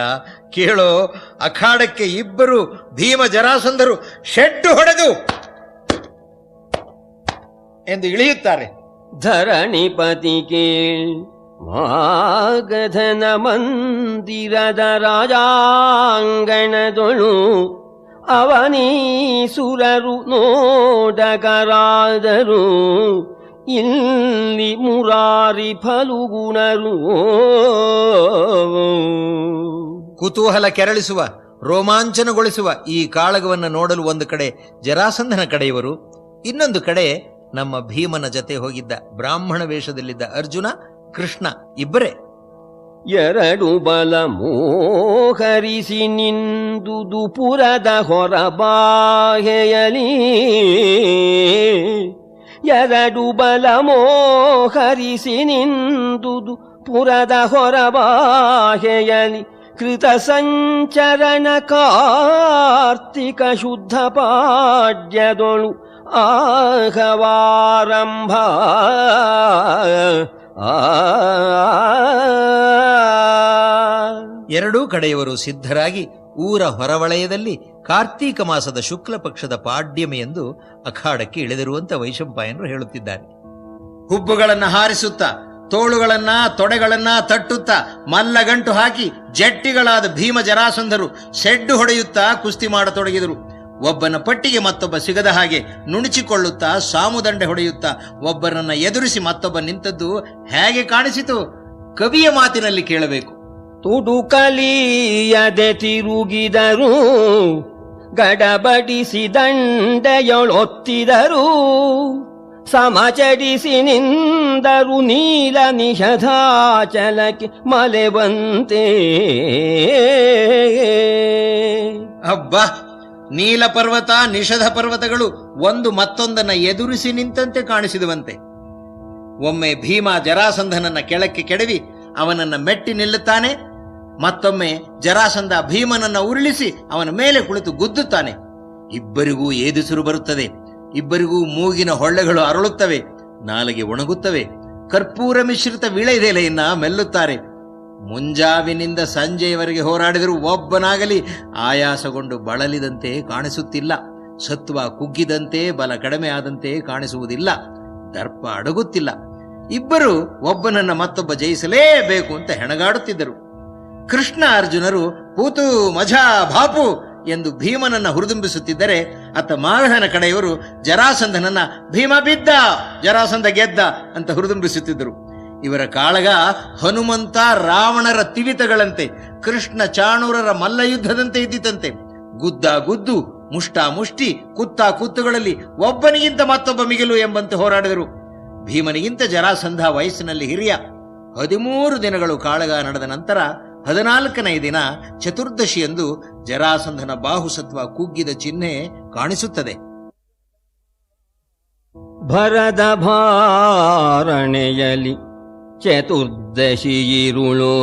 ಕೇಳೋ, ಅಖಾಡಕ್ಕೆ ಇಬ್ಬರು ಭೀಮ ಜರಾಸಂಧರು ಶೆಡ್ಡು ಹೊಡೆದು ಎಂದು ಇಳಿಯುತ್ತಾರೆ. ಧರಣಿಪತಿ ಕೇಳ್ ಮಾಗಧನ ಮಂದಿರದ ರಾಜಾಂಗಣದೊಳು ಅವನೀಸುರರು ನೋಡಕರಾದರು. ಇಲ್ಲಿ ಮುರಾರಿ ಫಲುಗುಣರು. ಕುತೂಹಲ ಕೆರಳಿಸುವ, ರೋಮಾಂಚನಗೊಳಿಸುವ ಈ ಕಾಳಗವನ್ನು ನೋಡಲು ಒಂದು ಕಡೆ ಜರಾಸಂಧನ ಕಡೆಯವರು, ಇನ್ನೊಂದು ಕಡೆ ನಮ್ಮ ಭೀಮನ ಜತೆ ಹೋಗಿದ್ದ ಬ್ರಾಹ್ಮಣ ವೇಷದಲ್ಲಿದ್ದ ಅರ್ಜುನ, ಕೃಷ್ಣ ಇಬ್ಬರೇ. 2 ಬಲ ಮೋಹರಿಸಿ ನಿಂದುದು ಪುರದ ಹೊರಬಾಹೆಯಲಿ. 2 ಬಲ ಮೋಹರಿಸಿ ನಿಂದುದು ಪುರದ ಹೊರಬಾಹೆಯಲಿ. ಕೃತ ಸಂಚರಣ ಕಾರ್ತಿಕ ಶುದ್ಧ ಪಾಡ್ಯದೊಳು ಆಹವಾರಂಭ. 2 ಕಡೆಯವರು ಸಿದ್ಧರಾಗಿ ಊರ ಹೊರವಲಯದಲ್ಲಿ ಕಾರ್ತೀಕ ಮಾಸದ ಶುಕ್ಲ ಪಕ್ಷದ ಪಾಡ್ಯಮೆಯೆಂದು ಅಖಾಡಕ್ಕೆ ಇಳಿದಿರುವಂತ ವೈಶಂಪಾಯನರು ಹೇಳುತ್ತಿದ್ದಾರೆ. ಹುಬ್ಬುಗಳನ್ನು ಹಾರಿಸುತ್ತಾ, ತೋಳುಗಳನ್ನ ತೊಡೆಗಳನ್ನ ತಟ್ಟುತ್ತಾ, ಮಲ್ಲಗಂಟು ಹಾಕಿ ಜಟ್ಟಿಗಳಾದ ಭೀಮ ಜರಾಸಂಧರು ಸೆಡ್ಡು ಹೊಡೆಯುತ್ತಾ ಕುಸ್ತಿ ಮಾಡತೊಡಗಿದರು. ಒಬ್ಬನ ಪಟ್ಟಿಗೆ ಮತ್ತೊಬ್ಬ ಸಿಗದ ಹಾಗೆ ನುಣುಚಿಕೊಳ್ಳುತ್ತಾ, ಸಾಮುದಂಡೆ ಹೊಡೆಯುತ್ತಾ ಒಬ್ಬರನ್ನ ಎದುರಿಸಿ ಮತ್ತೊಬ್ಬ ನಿಂತದ್ದು ಹೇಗೆ ಕಾಣಿಸಿತು? ಕವಿಯ ಮಾತಿನಲ್ಲಿ ಕೇಳಬೇಕು. ತುಡುಕಲಿಯದೆ ತಿರುಗಿದರು, ಗಡಬಡಿಸಿ ದಂಡೆಯೊಳೊತ್ತಿದರು, ಸಮಚಡಿಸಿ ನಿಂದರು ನೀಲ ನಿಷಧಾಚಲಕ್ಕೆ ಮಲೆವಂತೆ. ಅಬ್ಬಾ, ನೀಲ ಪರ್ವತ, ನಿಷಧ ಪರ್ವತಗಳು ಒಂದು ಮತ್ತೊಂದನ್ನ ಎದುರಿಸಿ ನಿಂತಂತೆ ಕಾಣಿಸಿದುವಂತೆ. ಒಮ್ಮೆ ಭೀಮ ಜರಾಸಂಧನನ್ನ ಕೆಳಕ್ಕೆ ಕೆಡವಿ ಅವನನ್ನ ಮೆಟ್ಟಿ ನಿಲ್ಲುತ್ತಾನೆ. ಮತ್ತೊಮ್ಮೆ ಜರಾಸಂಧ ಭೀಮನನ್ನ ಉರುಳಿಸಿ ಅವನ ಮೇಲೆ ಕುಳಿತು ಗುದ್ದುತ್ತಾನೆ. ಇಬ್ಬರಿಗೂ ಏದುಸಿರು ಬರುತ್ತದೆ. ಇಬ್ಬರಿಗೂ ಮೂಗಿನ ಹೊಳ್ಳೆಗಳು ಅರಳುತ್ತವೆ, ನಾಲಿಗೆ ಒಣಗುತ್ತವೆ. ಕರ್ಪೂರ ಮಿಶ್ರಿತ ವಿಳೆದೆಲೆಯನ್ನ ಮೆಲ್ಲುತ್ತಾರೆ. ಮುಂಜಾವಿನಿಂದ ಸಂಜೆಯವರೆಗೆ ಹೋರಾಡಿದರೂ ಒಬ್ಬನಾಗಲಿ ಆಯಾಸಗೊಂಡು ಬಳಲಿದಂತೆ ಕಾಣಿಸುತ್ತಿಲ್ಲ. ಸತ್ವ ಕುಗ್ಗಿದಂತೆ, ಬಲ ಕಡಿಮೆ ಆದಂತೆ ಕಾಣಿಸುವುದಿಲ್ಲ. ದರ್ಪ ಅಡಗುತ್ತಿಲ್ಲ. ಇಬ್ಬರು ಒಬ್ಬನನ್ನ ಮತ್ತೊಬ್ಬ ಜಯಿಸಲೇಬೇಕು ಅಂತ ಹೆಣಗಾಡುತ್ತಿದ್ದರು. ಕೃಷ್ಣ ಅರ್ಜುನರು ಪೂತು ಮಜಾ ಭಾಪು ಎಂದು ಭೀಮನನ್ನ ಹುರಿದುಂಬಿಸುತ್ತಿದ್ದರೆ, ಅತ್ತ ಮಾಗಧನ ಕಡೆಯವರು ಜರಾಸಂಧನನ್ನ ಭೀಮ ಬಿದ್ದ, ಜರಾಸಂಧ ಗೆದ್ದ ಅಂತ ಹುರಿದುಂಬಿಸುತ್ತಿದ್ದರು. ಇವರ ಕಾಳಗ ಹನುಮಂತ ರಾವಣರ ತಿವಿತಗಳಂತೆ, ಕೃಷ್ಣ ಚಾಣೂರರ ಮಲ್ಲಯುದ್ಧದಂತೆ ಇದ್ದಿತಂತೆ. ಗುದ್ದ ಗುದ್ದು ಮುಷ್ಟಿ ಕುತ್ತುಗಳಲ್ಲಿ ಒಬ್ಬನಿಗಿಂತ ಮತ್ತೊಬ್ಬ ಮಿಗಿಲು ಎಂಬಂತೆ ಹೋರಾಡಿದರು. ಭೀಮನಿಗಿಂತ ಜರಾಸಂಧ ವಯಸ್ಸಿನಲ್ಲಿ ಹಿರಿಯ. 13 ದಿನಗಳು ಕಾಳಗ ನಡೆದ ನಂತರ 14ನೇ ದಿನ ಚತುರ್ದಶಿಯಂದು ಜರಾಸಂಧನ ಬಾಹುಸತ್ವ ಕುಗ್ಗಿದ ಚಿಹ್ನೆ ಕಾಣಿಸುತ್ತದೆ. ಭರದ ಭಾರಣೆಯಲಿ ಚತುರ್ದಶಿ ಇರುಳೋ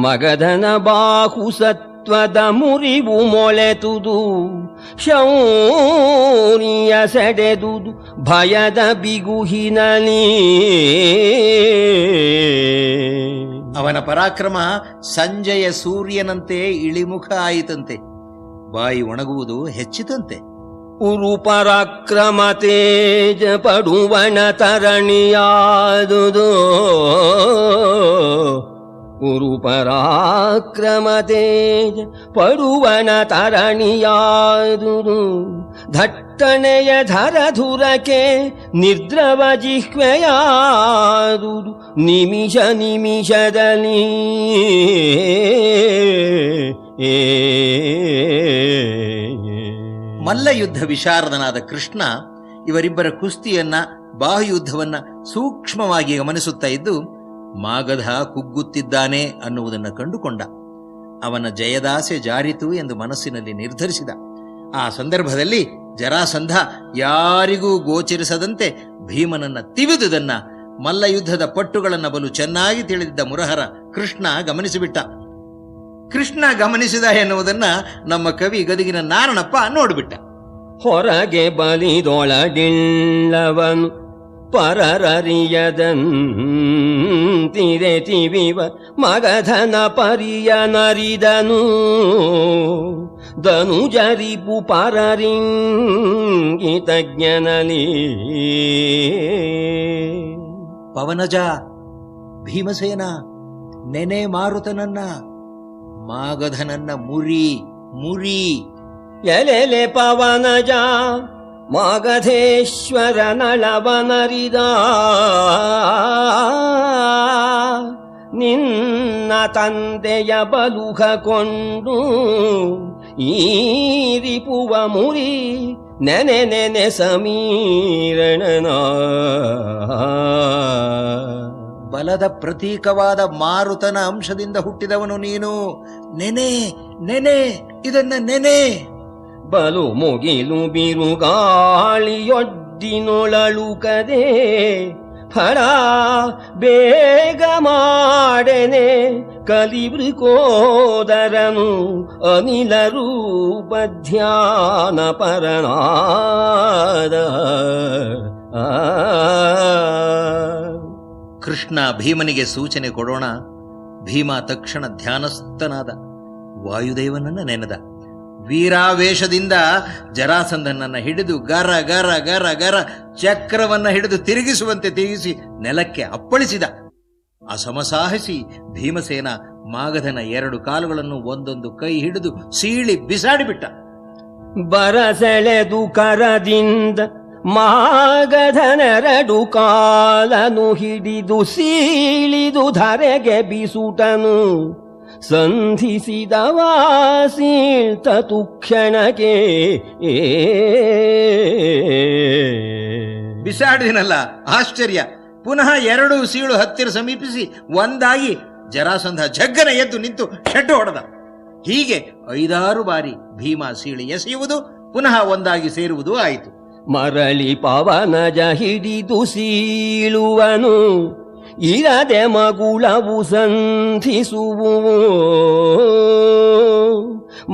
ಮಗಧನ ಬಾಹುಸತ್ವದ ಮುರಿವು ಮೊಳೆತುದು ಶೌರ್ಯ ಸೆಡೆದುದು ಭಯದ ಬಿಗುಹಿನಲಿ. ಅವನ ಪರಾಕ್ರಮ ಸಂಜೆಯ ಸೂರ್ಯನಂತೆ ಇಳಿಮುಖ ಆಯಿತಂತೆ. ಬಾಯಿ ಒಣಗುವುದು ಹೆಚ್ಚಿತಂತೆ. ಉರು ಪರಾಕ್ರಮ ತೇಜ ಪಡುವಣ ತರಣಿಯಾದುದು ಉರು ಪರಾಕ್ರಮ ತೇಜ ಪಡುವಣ ತರಣಿಯಾದುದು ದಟ್ಟಣೆಯ ಧರಧುರಕ್ಕೆ ನಿರ್ದ್ರವ ಜಿಹ್ವೆಯಾದುದು ನಿಮಿಷದಲ್ಲಿ ಮಲ್ಲಯುದ್ಧ ವಿಶಾರದನಾದ ಕೃಷ್ಣ ಇವರಿಬ್ಬರ ಕುಸ್ತಿಯನ್ನ ಬಾಹುಯುದ್ಧವನ್ನ ಸೂಕ್ಷ್ಮವಾಗಿ ಗಮನಿಸುತ್ತಾ ಇದ್ದು ಮಾಗಧ ಕುಗ್ಗುತ್ತಿದ್ದಾನೆ ಅನ್ನುವುದನ್ನು ಕಂಡುಕೊಂಡ. ಅವನ ಜಯದಾಸೆ ಜಾರಿತು ಎಂದು ಮನಸ್ಸಿನಲ್ಲಿ ನಿರ್ಧರಿಸಿದ. ಆ ಸಂದರ್ಭದಲ್ಲಿ ಜರಾಸಂಧ ಯಾರಿಗೂ ಗೋಚರಿಸದಂತೆ ಭೀಮನನ್ನ ತಿವಿದುದನ್ನ ಮಲ್ಲಯುದ್ಧದ ಪಟ್ಟುಗಳನ್ನು ಬಲು ಚೆನ್ನಾಗಿ ತಿಳಿದಿದ್ದ ಮುರಹರ ಕೃಷ್ಣ ಗಮನಿಸಿಬಿಟ್ಟ. ಕೃಷ್ಣ ಗಮನಿಸಿದ ಎನ್ನುವುದನ್ನ ನಮ್ಮ ಕವಿ ಗದಗಿನ ನಾರಣಪ್ಪ ನೋಡ್ಬಿಟ್ಟ. ಹೊರಗೆ ಬಲಿದೊಳಗಿಲ್ಲವನು ಪರರರಿಯದಂತಿರೆತಿವಿವ ಮಗಧನ ಪರಿಯ ನರಿದನು ಧನುಜರಿಪು ಪರರಿಂಗಿತಜ್ಞನಲಿ. ಪವನಜ ಭೀಮಸೇನ ನೆನೆ ಮಾರುತನನ್ನ ಮಾಗಧನನ್ನ ಮುರಿ ಎಲೆಲೆ ಪವನಜ ಮಾಗಧೇಶ್ವರ ನಳವನರಿದ ನಿನ್ನ ತಂದೆಯ ಬಲುಹ ಕೊಂಡು ಈ ರಿಪುವ ಮುರಿ ನೆನೆ ಸಮೀರಣನ. ಬಲದ ಪ್ರತೀಕವಾದ ಮಾರುತನ ಅಂಶದಿಂದ ಹುಟ್ಟಿದವನು ನೀನು. ನೆನೆ ಇದನ್ನ ನೆನೆ. ಬಲು ಮುಗಿಲು ಬಿರುಗಾಳಿಯೊಡ್ಡಿನೊಳಳುಕದೆ ಫಳ ಬೇಗ ಮಾಡೆನೆ ಕಲಿವೃಕೋದರನು ಅನಿಲ ರೂಪ ಧ್ಯಾನ ಪರನಾದ. ಕೃಷ್ಣ ಭೀಮನಿಗೆ ಸೂಚನೆ ಕೊಡೋಣ. ಭೀಮ ತಕ್ಷಣ ಧ್ಯಾನಸ್ಥನಾದ. ವಾಯುದೇವನನ್ನ ನೆನೆದ. ವೀರಾವೇಶದಿಂದ ಜರಾಸಂಧನನ್ನ ಹಿಡಿದು ಗರ ಗರ ಗರ ಗರ ಚಕ್ರವನ್ನ ಹಿಡಿದು ತಿರುಗಿಸುವಂತೆ ತಿರುಗಿಸಿ ನೆಲಕ್ಕೆ ಅಪ್ಪಳಿಸಿದ. ಅಸಮಸಾಹಸಿ ಭೀಮಸೇನ ಮಾಗಧನ 2 ಕಾಲುಗಳನ್ನು ಒಂದೊಂದು ಕೈ ಹಿಡಿದು ಸೀಳಿ ಬಿಸಾಡಿಬಿಟ್ಟ. ಬರಸೆಳೆದು ಕರದಿಂದ ಮಾಗಧನ2 ಕಾಲನು ಹಿಡಿದು ಸೀಳಿದು ಧರೆಗೆ ಬಿಸುಟನು ಸಂಧಿಸಿದವ ಸೀಳ್ತ ತುಕ್ಷಣಕ್ಕೆ. ಬಿಸಾಡಿನಲ್ಲ, ಆಶ್ಚರ್ಯ. ಪುನಃ 2 ಸೀಳು ಹತ್ತಿರ ಸಮೀಪಿಸಿ ಒಂದಾಗಿ ಜರಾಸಂಧ ಜಗ್ಗನ ಎದ್ದು ನಿಂತು ಶೆಡ್ಡು ಹೊಡೆದ. ಹೀಗೆ 5-6 ಬಾರಿ ಭೀಮ ಸೀಳಿ ಎಸೆಯುವುದು ಪುನಃ ಒಂದಾಗಿ ಸೇರುವುದು ಆಯಿತು. ಮರಳಿ ಪವನಜ ಹಿಡಿದು ಸೀಳುವನು ಇರದೆ ಮಗುಳವು ಸಂಧಿಸುವು.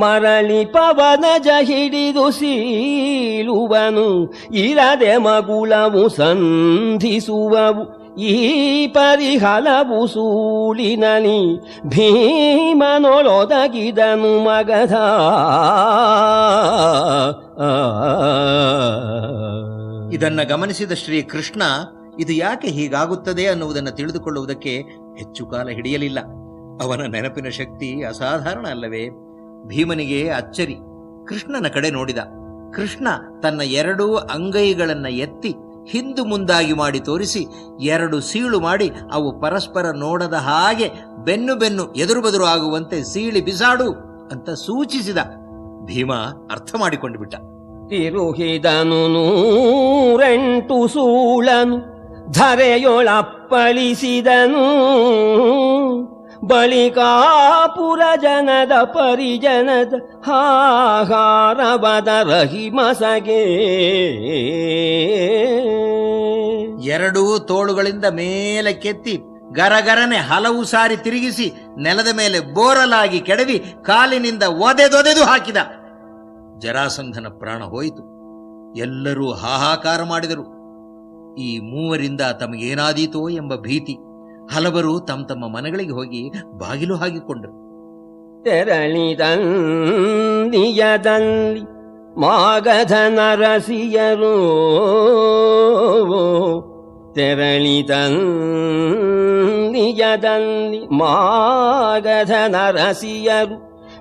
ಮರಳಿ ಪವನಜ ಹಿಡಿದು ಸೀಳುವನು ಇರದೆ ಮಗುಳವು ಸಂಧಿಸುವವು. ಈ ಪರಿಹಲವು ಸೂಳಿನಲಿ ಭೀಮನೊಳೊದಗಿದನು ಮಗಧ. ಇದನ್ನ ಗಮನಿಸಿದ ಶ್ರೀಕೃಷ್ಣ ಇದು ಯಾಕೆ ಹೀಗಾಗುತ್ತದೆ ಅನ್ನುವುದನ್ನು ತಿಳಿದುಕೊಳ್ಳುವುದಕ್ಕೆ ಹೆಚ್ಚು ಕಾಲ ಹಿಡಿಯಲಿಲ್ಲ. ಅವನ ನೆನಪಿನ ಶಕ್ತಿ ಅಸಾಧಾರಣ ಅಲ್ಲವೇ? ಭೀಮನಿಗೆ ಅಚ್ಚರಿ. ಕೃಷ್ಣನ ಕಡೆ ನೋಡಿದ. ಕೃಷ್ಣ ತನ್ನ 2 ಅಂಗೈಗಳನ್ನ ಎತ್ತಿ ಹಿಂದು ಮುಂದಾಗಿ ಮಾಡಿ ತೋರಿಸಿ 2 ಸೀಳು ಮಾಡಿ ಅವು ಪರಸ್ಪರ ನೋಡದ ಹಾಗೆ ಬೆನ್ನು ಎದುರು ಬದುರು ಆಗುವಂತೆ ಸೀಳಿ ಬಿಸಾಡು ಅಂತ ಸೂಚಿಸಿದ. ಭೀಮ ಅರ್ಥ ಮಾಡಿಕೊಂಡು ಬಿಟ್ಟ. ತಿರುಹಿದನು 108 ಸೂಳನು ಧರೆಯೊಳಪ್ಪಳಿಸಿದನು. ಬಳಿಕಾಪುರ ಜನದ ಪರಿಜನದ ಹಾಹಾರವದ ರಹಿಮಸಗೆ. 2 ತೋಳುಗಳಿಂದ ಮೇಲೆ ಕೆತ್ತಿ ಗರಗರನೆ ಹಲವು ಸಾರಿ ತಿರುಗಿಸಿ ನೆಲದ ಮೇಲೆ ಬೋರಲಾಗಿ ಕೆಡವಿ ಕಾಲಿನಿಂದ ಒದೆದೊದೆದು ಹಾಕಿದ. ಜರಾಸಂಧನ ಪ್ರಾಣ ಹೋಯಿತು. ಎಲ್ಲರೂ ಹಾಹಾಕಾರ ಮಾಡಿದರು. ಈ ಮೂವರಿಂದ ತಮಗೇನಾದೀತೋ ಎಂಬ ಭೀತಿ. ಹಲವರು ತಮ್ಮ ತಮ್ಮ ಮನೆಗಳಿಗೆ ಹೋಗಿ ಬಾಗಿಲು ಹಾಕಿಕೊಂಡರು. ತೆರಳಿದಂದಿಯದಲ್ಲಿ ಮಾಗಧ ನರಸಿಯರು, ತೆರಳಿದಂದಿಯದಲ್ಲಿ ಮಾಗಧ ನರಸಿಯರು,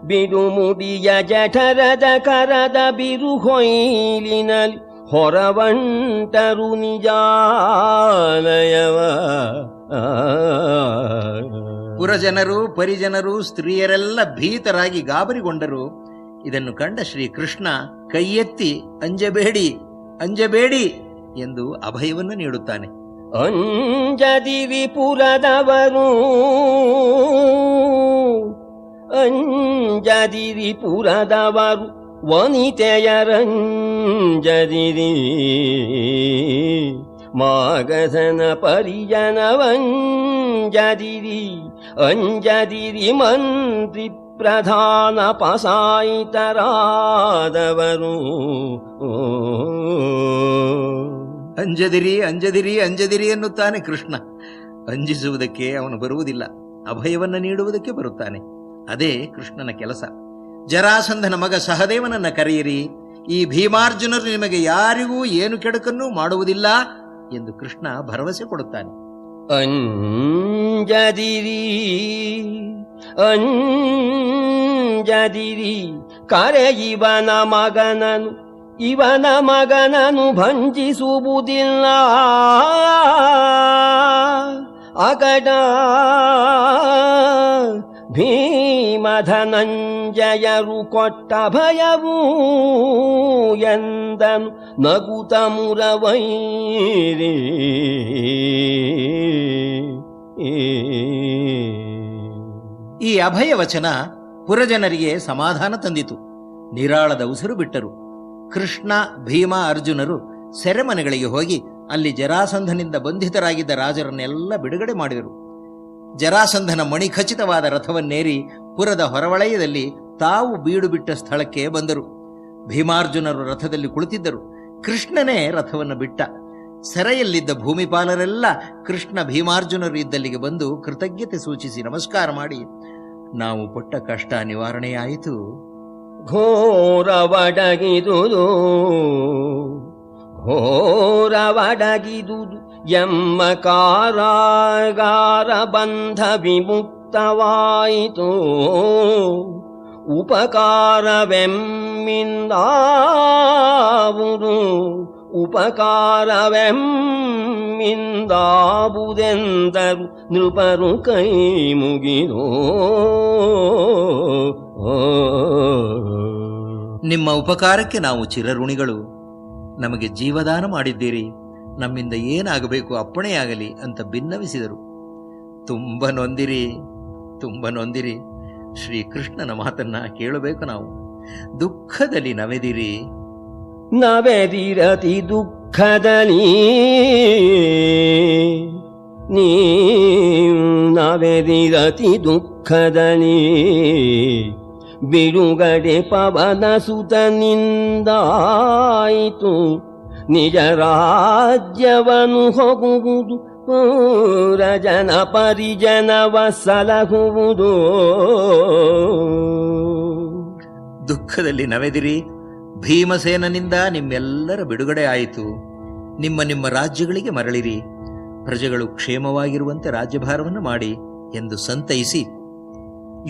ಬಿಡುಮುಡಿಯ ಜಠರದ ಕರದ ಬಿರುಹೊಯ್ಲಿನಲ್ಲಿ ಹೊರವಂಟರು ನಿಜಾಲಯವ. ಪುರಜನರು, ಪರಿಜನರು, ಸ್ತ್ರೀಯರೆಲ್ಲ ಭೀತರಾಗಿ ಗಾಬರಿಗೊಂಡರು. ಇದನ್ನು ಕಂಡ ಶ್ರೀಕೃಷ್ಣ ಕೈಯೆತ್ತಿ ಅಂಜಬೇಡಿ ಅಂಜಬೇಡಿ ಎಂದು ಅಭಯವನ್ನು ನೀಡುತ್ತಾನೆ. ಅಂಜದಿರಿ ಪುರದವರು, ಅಂಜದಿರಿ ಪುರದವರು, ವನಿತೆಯರಂಜದಿರಿ. ಮಾಗಧನ ಪರಿಜನವಂಜದಿರಿ, ಅಂಜದಿರಿ ಮಂತ್ರಿ ಪ್ರಧಾನ ಪಸಾಯಿತರಾದವರು. ಅಂಜದಿರಿ ಅಂಜದಿರಿ ಅಂಜದಿರಿ ಎನ್ನುತ್ತಾನೆ ಕೃಷ್ಣ. ಅಂಜಿಸುವುದಕ್ಕೆ ಅವನು ಬರುವುದಿಲ್ಲ, ಅಭಯವನ್ನು ನೀಡುವುದಕ್ಕೆ ಬರುತ್ತಾನೆ. ಅದೇ ಕೃಷ್ಣನ ಕೆಲಸ. ಜರಾಸಂಧನ ಮಗ ಸಹದೇವನನ್ನ ಕರೆಯಿರಿ, ಈ ಭೀಮಾರ್ಜುನರು ನಿಮಗೆ ಯಾರಿಗೂ ಏನು ಕೆಡುಕನ್ನೂ ಮಾಡುವುದಿಲ್ಲ ಎಂದು ಕೃಷ್ಣ ಭರವಸೆ ಕೊಡುತ್ತಾನೆ. ಅಂಜದಿರಿ ಅಂಜದಿರಿ, ಕರೆ ಇವನ ಮಗನನು ಭಂಜಿಸುವುದಿಲ್ಲ. ಅಗಡ ಭೀಮಧನಂಜಯರು ಕೊಟ್ಟ ಭಯವೂ ಎಂದನು ನಗುತ ಮುರವೈರಿ. ಈ ಅಭಯ ವಚನ ಪುರಜನರಿಗೆ ಸಮಾಧಾನ ತಂದಿತು. ನಿರಾಳದ ಉಸಿರು ಬಿಟ್ಟರು. ಕೃಷ್ಣ, ಭೀಮ, ಅರ್ಜುನರು ಸೆರೆಮನೆಗಳಿಗೆ ಹೋಗಿ ಅಲ್ಲಿ ಜರಾಸಂಧನಿಂದ ಬಂಧಿತರಾಗಿದ್ದ ರಾಜರನ್ನೆಲ್ಲ ಬಿಡುಗಡೆ ಮಾಡಿದರು. ಜರಾಸಂಧನ ಮಣಿಖಚಿತವಾದ ರಥವನ್ನೇರಿ ಪುರದ ಹೊರವಲಯದಲ್ಲಿ ತಾವು ಬೀಡು ಬಿಟ್ಟ ಸ್ಥಳಕ್ಕೆ ಬಂದರು. ಭೀಮಾರ್ಜುನರು ರಥದಲ್ಲಿ ಕುಳಿತಿದ್ದರು. ಕೃಷ್ಣನೇ ರಥವನ್ನು ಬಿಟ್ಟ. ಸೆರೆಯಲ್ಲಿದ್ದ ಭೂಮಿಪಾಲರೆಲ್ಲ ಕೃಷ್ಣ ಭೀಮಾರ್ಜುನರು ಇದ್ದಲ್ಲಿಗೆ ಬಂದು ಕೃತಜ್ಞತೆ ಸೂಚಿಸಿ ನಮಸ್ಕಾರ ಮಾಡಿ, ನಾವು ಪಟ್ಟ ಕಷ್ಟ ನಿವಾರಣೆಯಾಯಿತು. ಘೋರವಡಗಿದುದು ಎಮ್ಮ ಕಾರಾಗಾರ ಬಂಧ ವಿಮುಕ್ತವಾಯಿತು. ಉಪಕಾರವೆಮ್ಮಿಂದಾವುದು ಉಪಕಾರವೆಮ್ಮಿಂದಾಬುದೆಂದರು ನೃಪರು ಕೈ ಮುಗಿದೋ. ನಿಮ್ಮ ಉಪಕಾರಕ್ಕೆ ನಾವು ಚಿರಋಣಿಗಳು. ನಮಗೆ ಜೀವದಾನ ಮಾಡಿದ್ದೀರಿ, ನಮ್ಮಿಂದ ಏನಾಗಬೇಕು ಅಪ್ಪಣೆಯಾಗಲಿ ಅಂತ ಭಿನ್ನವಿಸಿದರು. ತುಂಬ ನೊಂದಿರಿ. ಶ್ರೀಕೃಷ್ಣನ ಮಾತನ್ನ ಕೇಳಬೇಕು ನಾವು. ದುಃಖದಲ್ಲಿ ನವೆದಿರಿ. ನವೆದಿರತಿ ದುಃಖದಲ್ಲಿ ನವೆದಿರತಿ ದುಃಖದಲ್ಲಿ ಬಿಡುಗಡೆ ಪವನ ಸುತನಿಂದಾಯಿತು. ನಿಜ ರಾಜ್ಯವನು ಹೋಗುವುದು ರಜನ ಪರಿಜನವ ಸಲಹುವುದು. ದುಃಖದಲ್ಲಿ ನವೆದಿರಿ. ಭೀಮಸೇನನಿಂದ ನಿಮ್ಮೆಲ್ಲರ ಬಿಡುಗಡೆ ಆಯಿತು. ನಿಮ್ಮ ರಾಜ್ಯಗಳಿಗೆ ಮರಳಿರಿ. ಪ್ರಜೆಗಳು ಕ್ಷೇಮವಾಗಿರುವಂತೆ ರಾಜ್ಯಭಾರವನ್ನು ಮಾಡಿ ಎಂದು ಸಂತೈಸಿ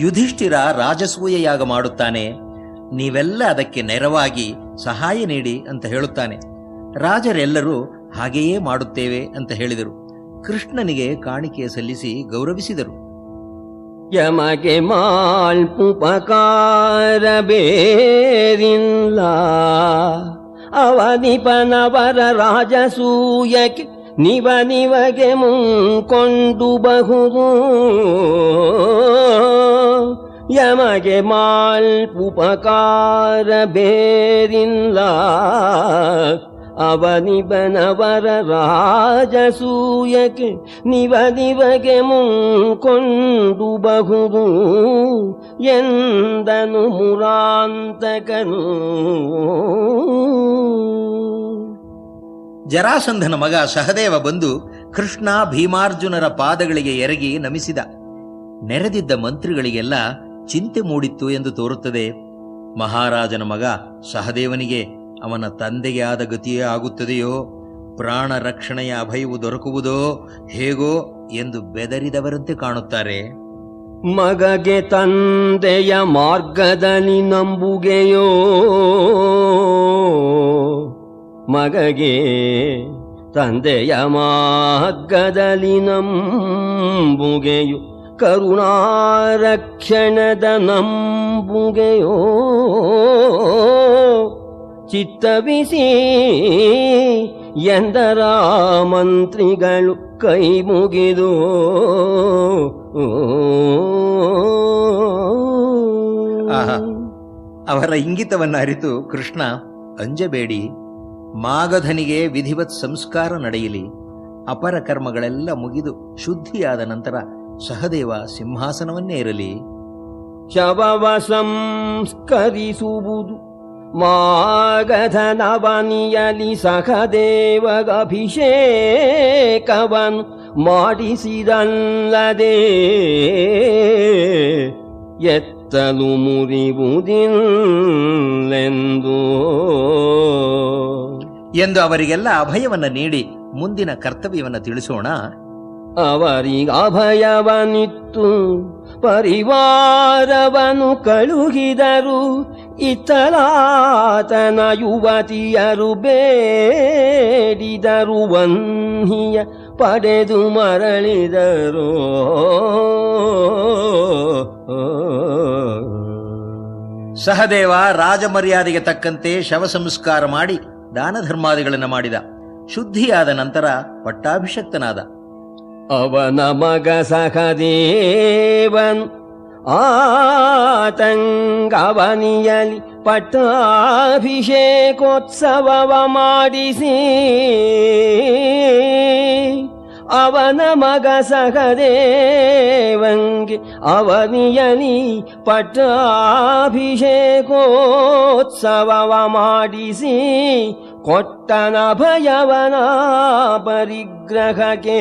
ಯುಧಿಷ್ಠಿರ ರಾಜಸೂಯ ಯಾಗ ಮಾಡುತ್ತಾನೆ. ನೀವೆಲ್ಲ ಅದಕ್ಕೆ ನೆರವಾಗಿ ಸಹಾಯ ನೀಡಿ ಅಂತ ಹೇಳುತ್ತಾನೆ. ರಾಜರೆಲ್ಲರೂ ಹಾಗೆಯೇ ಮಾಡುತ್ತೇವೆ ಅಂತ ಹೇಳಿದರು. ಕೃಷ್ಣನಿಗೆ ಕಾಣಿಕೆ ಸಲ್ಲಿಸಿ ಗೌರವಿಸಿದರು. ಯಮಗೆ ಮಾಲ್ಪುಪಕಾರ ಬೇರಿಲ್ಲ ಅವನಿಪನವರ ರಾಜಸೂಯಕ್ಕೆ ನಿವಗೆ ಮುಂಕೊಂಡು ಬಹುದು ಯಮಗೆ ಮಾಲ್ಪುಪಕಾರ ಬೇರಿಲ್ಲ ಅವನಿಬನವರ ರಾಜಸೂಯಕ್ಕೆ ನಿವಗೆ ಮುಂಕೊಂಡು ಬಹುದು ಎಂದನು ಮುರಾಂತಕನು. ಜರಾಸಂಧನ ಮಗ ಸಹದೇವ ಬಂದು ಕೃಷ್ಣ ಭೀಮಾರ್ಜುನರ ಪಾದಗಳಿಗೆ ಎರಗಿ ನಮಿಸಿದ. ನೆರೆದಿದ್ದ ಮಂತ್ರಿಗಳಿಗೆಲ್ಲ ಚಿಂತೆ ಮೂಡಿತ್ತು ಎಂದು ತೋರುತ್ತದೆ. ಮಹಾರಾಜನ ಮಗ ಸಹದೇವನಿಗೆ ಅವನ ತಂದೆಗೆ ಆದ ಗತಿಯೇ ಆಗುತ್ತದೆಯೋ, ಪ್ರಾಣ ರಕ್ಷಣೆಯ ಅಭಯವು ದೊರಕುವುದೋ ಹೇಗೋ ಎಂದು ಬೆದರಿದವರಂತೆ ಕಾಣುತ್ತಾರೆ. ಮಗಗೆ ತಂದೆಯ ಮಾರ್ಗದಲ್ಲಿ ನಂಬುಗೆಯೋ, ಮಗಗೆ ತಂದೆಯ ಮಾರ್ಗದಲ್ಲಿ ನಂಬುಗೆಯೋ, ಕರುಣಾರಕ್ಷಣದ ನಂಬುಗೆಯೋ, ಚಿತ್ತವಿಸಿ ಎಂದರ ಮಂತ್ರಿಗಳು ಕೈ ಮುಗಿದು ಅವರ ಇಂಗಿತವನ್ನು ಅರಿತು ಕೃಷ್ಣ, ಅಂಜಬೇಡಿ, ಮಾಗಧನಿಗೆ ವಿಧಿವತ್ ಸಂಸ್ಕಾರ ನಡೆಯಲಿ, ಅಪರ ಕರ್ಮಗಳೆಲ್ಲ ಮುಗಿದು ಶುದ್ಧಿಯಾದ ನಂತರ ಸಹದೇವ ಸಿಂಹಾಸನವನ್ನೇ ಇರಲಿ. ಶವವ ಸಂಸ್ಕರಿಸುವುದು ಮಾಗಧನವನಿಯಲಿ ಸಹದೇವಗಭಿಷೇಕವನ್ನು ಮಾಡಿಸಿದಲ್ಲದೆ ಎತ್ತಲು ಮುರಿವುದಿಲ್ಲೆಂದು ಎಂದು ಅವರಿಗೆಲ್ಲ ಅಭಯವನ್ನು ನೀಡಿ ಮುಂದಿನ ಕರ್ತವ್ಯವನ್ನು ತಿಳಿಸೋಣ. ಅವರಿಗೆ ಅಭಯವನಿತ್ತು ಪರಿವಾರವನ್ನು ಕಳುಹಿದರು, ಇತ್ತಲಾತನ ಯುವತಿಯರು ಬೇಡಿದರು, ವನ್ಹಿಯ ಪಡೆದು ಮರಳಿದರು. ಸಹದೇವ ರಾಜಮರ್ಯಾದೆಗೆ ತಕ್ಕಂತೆ ಶವ ಸಂಸ್ಕಾರ ಮಾಡಿ ದಾನ ಧರ್ಮಾದಿಗಳನ್ನು ಮಾಡಿದ. ಶುದ್ಧಿಯಾದ ನಂತರ ಪಟ್ಟಾಭಿಷಕ್ತನಾದ. ಅವನ ಮಗ ಸಹದೇವನ್ ಆತಂಗವನಿಯಲಿ ಪಟ್ಟಾಭಿಷೇಕೋತ್ಸವವ ಮಾಡಿಸಿ, ಅವನ ಮಗ ಸಹದೇವಂಗೆ ಅವನಿಯಲಿ ಪಟ್ಟಾಭಿಷೇಕೋತ್ಸವವ ಮಾಡಿಸಿ, ಕೊಟ್ಟನ ಭಯವನ ಪರಿಗ್ರಹಕ್ಕೆ.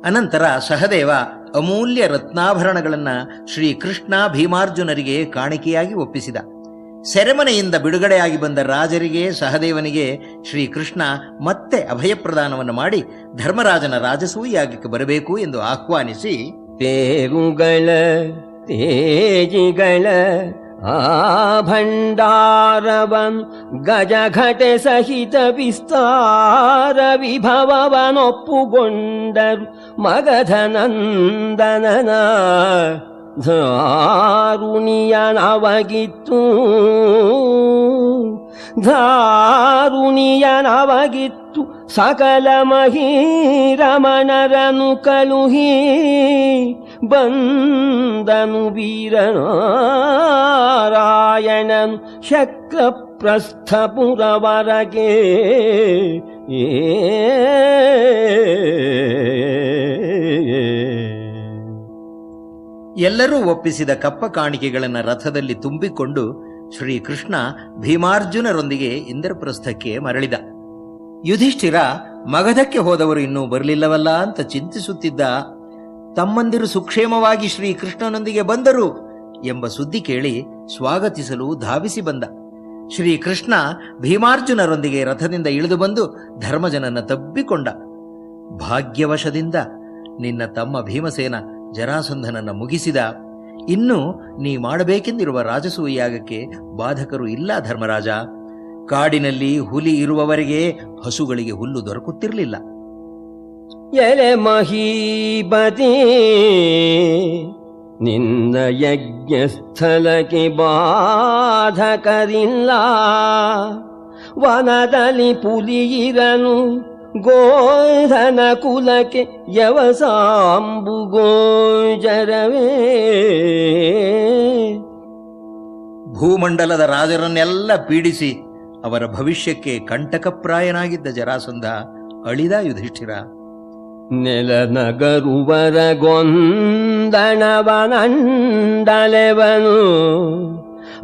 ಅನಂತರ ಸಹದೇವ ಅಮೂಲ್ಯ ರತ್ನಾಭರಣಗಳನ್ನ ಶ್ರೀಕೃಷ್ಣ ಭೀಮಾರ್ಜುನರಿಗೆ ಕಾಣಿಕೆಯಾಗಿ ಒಪ್ಪಿಸಿದ. ಸೆರೆಮನೆಯಿಂದ ಬಿಡುಗಡೆಯಾಗಿ ಬಂದ ರಾಜರಿಗೆ ಸಹದೇವನಿಗೆ ಶ್ರೀಕೃಷ್ಣ ಮತ್ತೆ ಅಭಯಪ್ರದಾನವನ್ನು ಮಾಡಿ ಧರ್ಮರಾಜನ ರಾಜಸೂಯಾಗಕ್ಕೆ ಬರಬೇಕು ಎಂದು ಆಹ್ವಾನಿಸಿ, ತೇರುಗಳ ತೇಜಿಗಳ ಆ ಭಂಡಾರವನ್ ಗಜಘಟೆ ಸಹಿತ ವಿಸ್ತಾರ ವಿಭವವನೊಪ್ಪುಗೊಂಡರು. ಮಗಧನಂದನನ ಧಾರುಣಿಯನವಗಿತ್ತು, ಧಾರುಣಿಯನವಗಿತ್ತು. ಸಕಲ ಮಹೀರಮಣರನು ಕಳುಹಿ ಬಂದನು ವೀರನಾರಾಯಣನು ಶಕ್ರಪ್ರಸ್ಥಪುರವರಗೆ. ಎಲ್ಲರೂ ಒಪ್ಪಿಸಿದ ಕಪ್ಪ ಕಾಣಿಕೆಗಳನ್ನು ರಥದಲ್ಲಿ ತುಂಬಿಕೊಂಡು ಶ್ರೀಕೃಷ್ಣ ಭೀಮಾರ್ಜುನರೊಂದಿಗೆ ಇಂದ್ರಪ್ರಸ್ಥಕ್ಕೆ ಮರಳಿದ. ಯುಧಿಷ್ಠಿರ ಮಗಧಕ್ಕೆ ಹೋದವರು ಇನ್ನೂ ಬರಲಿಲ್ಲವಲ್ಲ ಅಂತ ಚಿಂತಿಸುತ್ತಿದ್ದ. ತಮ್ಮಂದಿರು ಸುಕ್ಷೇಮವಾಗಿ ಶ್ರೀಕೃಷ್ಣನೊಂದಿಗೆ ಬಂದರು ಎಂಬ ಸುದ್ದಿ ಕೇಳಿ ಸ್ವಾಗತಿಸಲು ಧಾವಿಸಿ ಬಂದ. ಶ್ರೀಕೃಷ್ಣ ಭೀಮಾರ್ಜುನರೊಂದಿಗೆ ರಥದಿಂದ ಇಳಿದು ಬಂದು ಧರ್ಮಜನನ್ನ ತಬ್ಬಿಕೊಂಡ. ಭಾಗ್ಯವಶದಿಂದ ನಿನ್ನ ತಮ್ಮ ಭೀಮಸೇನ ಜರಾಸಂಧನನ್ನ ಮುಗಿಸಿದ. ಇನ್ನು ನೀ ಮಾಡಬೇಕೆಂದಿರುವ ರಾಜಸೂಯಾಗಕ್ಕೆ ಬಾಧಕರು ಇಲ್ಲ ಧರ್ಮರಾಜ. ಕಾಡಿನಲ್ಲಿ ಹುಲಿ ಇರುವವರೆಗೆ ಹಸುಗಳಿಗೆ ಹುಲ್ಲು ದೊರಕುತ್ತಿರಲಿಲ್ಲ. ಎಲೆ ಮಹೀಪತಿ ನಿನ್ನ ಯಜ್ಞಸ್ಥಳಕ್ಕೆ ಬಾಧಕರಿಲ್ಲ. ವನದಲ್ಲಿ ಪುಲಿಯಿರನು ಗೋಧನ ಕುಲಕ್ಕೆ ಯವಸಾಂಬು ಗೋಚರವೇ. ಭೂಮಂಡಲದ ರಾಜರನ್ನೆಲ್ಲ ಪೀಡಿಸಿ ಅವರ ಭವಿಷ್ಯಕ್ಕೆ ಕಂಟಕಪ್ರಾಯನಾಗಿದ್ದ ಜರಾಸಂಧ ಅಳಿದ ಯುಧಿಷ್ಠಿರ. ನೆಲನಗರುವರ ಗೊಂದಣವನಂಡಲೆವನು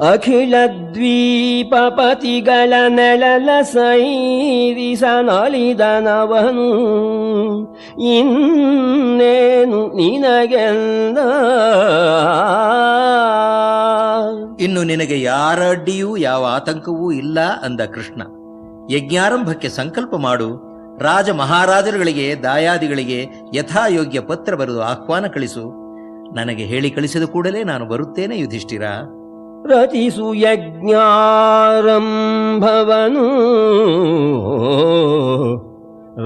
ಅಖಿಲ ದ್ವೀಪಪತಿಗಳ ನೆಳಲ ಸೈರಿಸನಲಿದನವನು. ಇನ್ನೇನು ನಿನಗೆಲ್ಲ, ಇನ್ನು ನಿನಗೆ ಯಾರ ಅಡ್ಡಿಯೂ ಯಾವ ಆತಂಕವೂ ಇಲ್ಲ ಅಂದ ಕೃಷ್ಣ. ಯಜ್ಞಾರಂಭಕ್ಕೆ ಸಂಕಲ್ಪ ಮಾಡು. ರಾಜ ಮಹಾರಾಜರುಗಳಿಗೆ ದಾಯಾದಿಗಳಿಗೆ ಯಥಾಯೋಗ್ಯ ಪತ್ರ ಬರೆದು ಆಹ್ವಾನ ಕಳಿಸು. ನನಗೆ ಹೇಳಿ ಕಳಿಸಿದ ಕೂಡಲೇ ನಾನು ಬರುತ್ತೇನೆ ಯುಧಿಷ್ಠಿರ. ರಚಿಸು ಯಜ್ಞಾರಂಭವನು,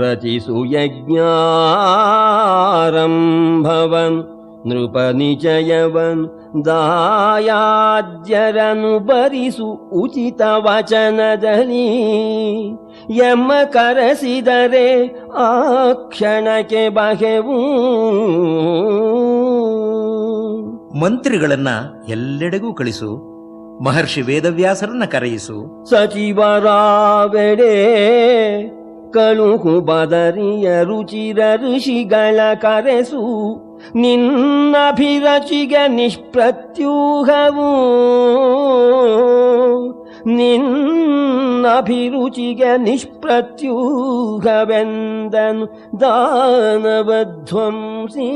ರಚಿಸು ಯಜ್ಞಾರಂಭವನು. ನೃಪ ನಿಜಯವನು ದಾಯಾಜ್ಯರನು ಬರಿಸು ಉಚಿತ ವಚನದಲ್ಲಿ. ಎಮ್ಮ ಕರೆಸಿದರೆ ಆ ಕ್ಷಣಕ್ಕೆ ಬಗೆವು. ಮಂತ್ರಿಗಳನ್ನ ಎಲ್ಲೆಡೆಗೂ ಕಳಿಸು. ಮಹರ್ಷಿ ವೇದವ್ಯಾಸರನ್ನ ಕರೆಯಿಸು. ಸಚಿವರಾವೆಡೆ ಕಳುಹು ಬದರಿಯ ರುಚಿರ ಋಷಿಗಳ ಕರೆಸು. ನಿನ್ನಭಿರಚಿಗೆ ನಿಷ್ಪ್ರತ್ಯೂಹವು, ನಿನ್ನಭಿರುಚಿಗೆ ನಿಷ್ಪ್ರತ್ಯೂಹವೆಂದನು ದಾನವಧ್ವಂಸಿ.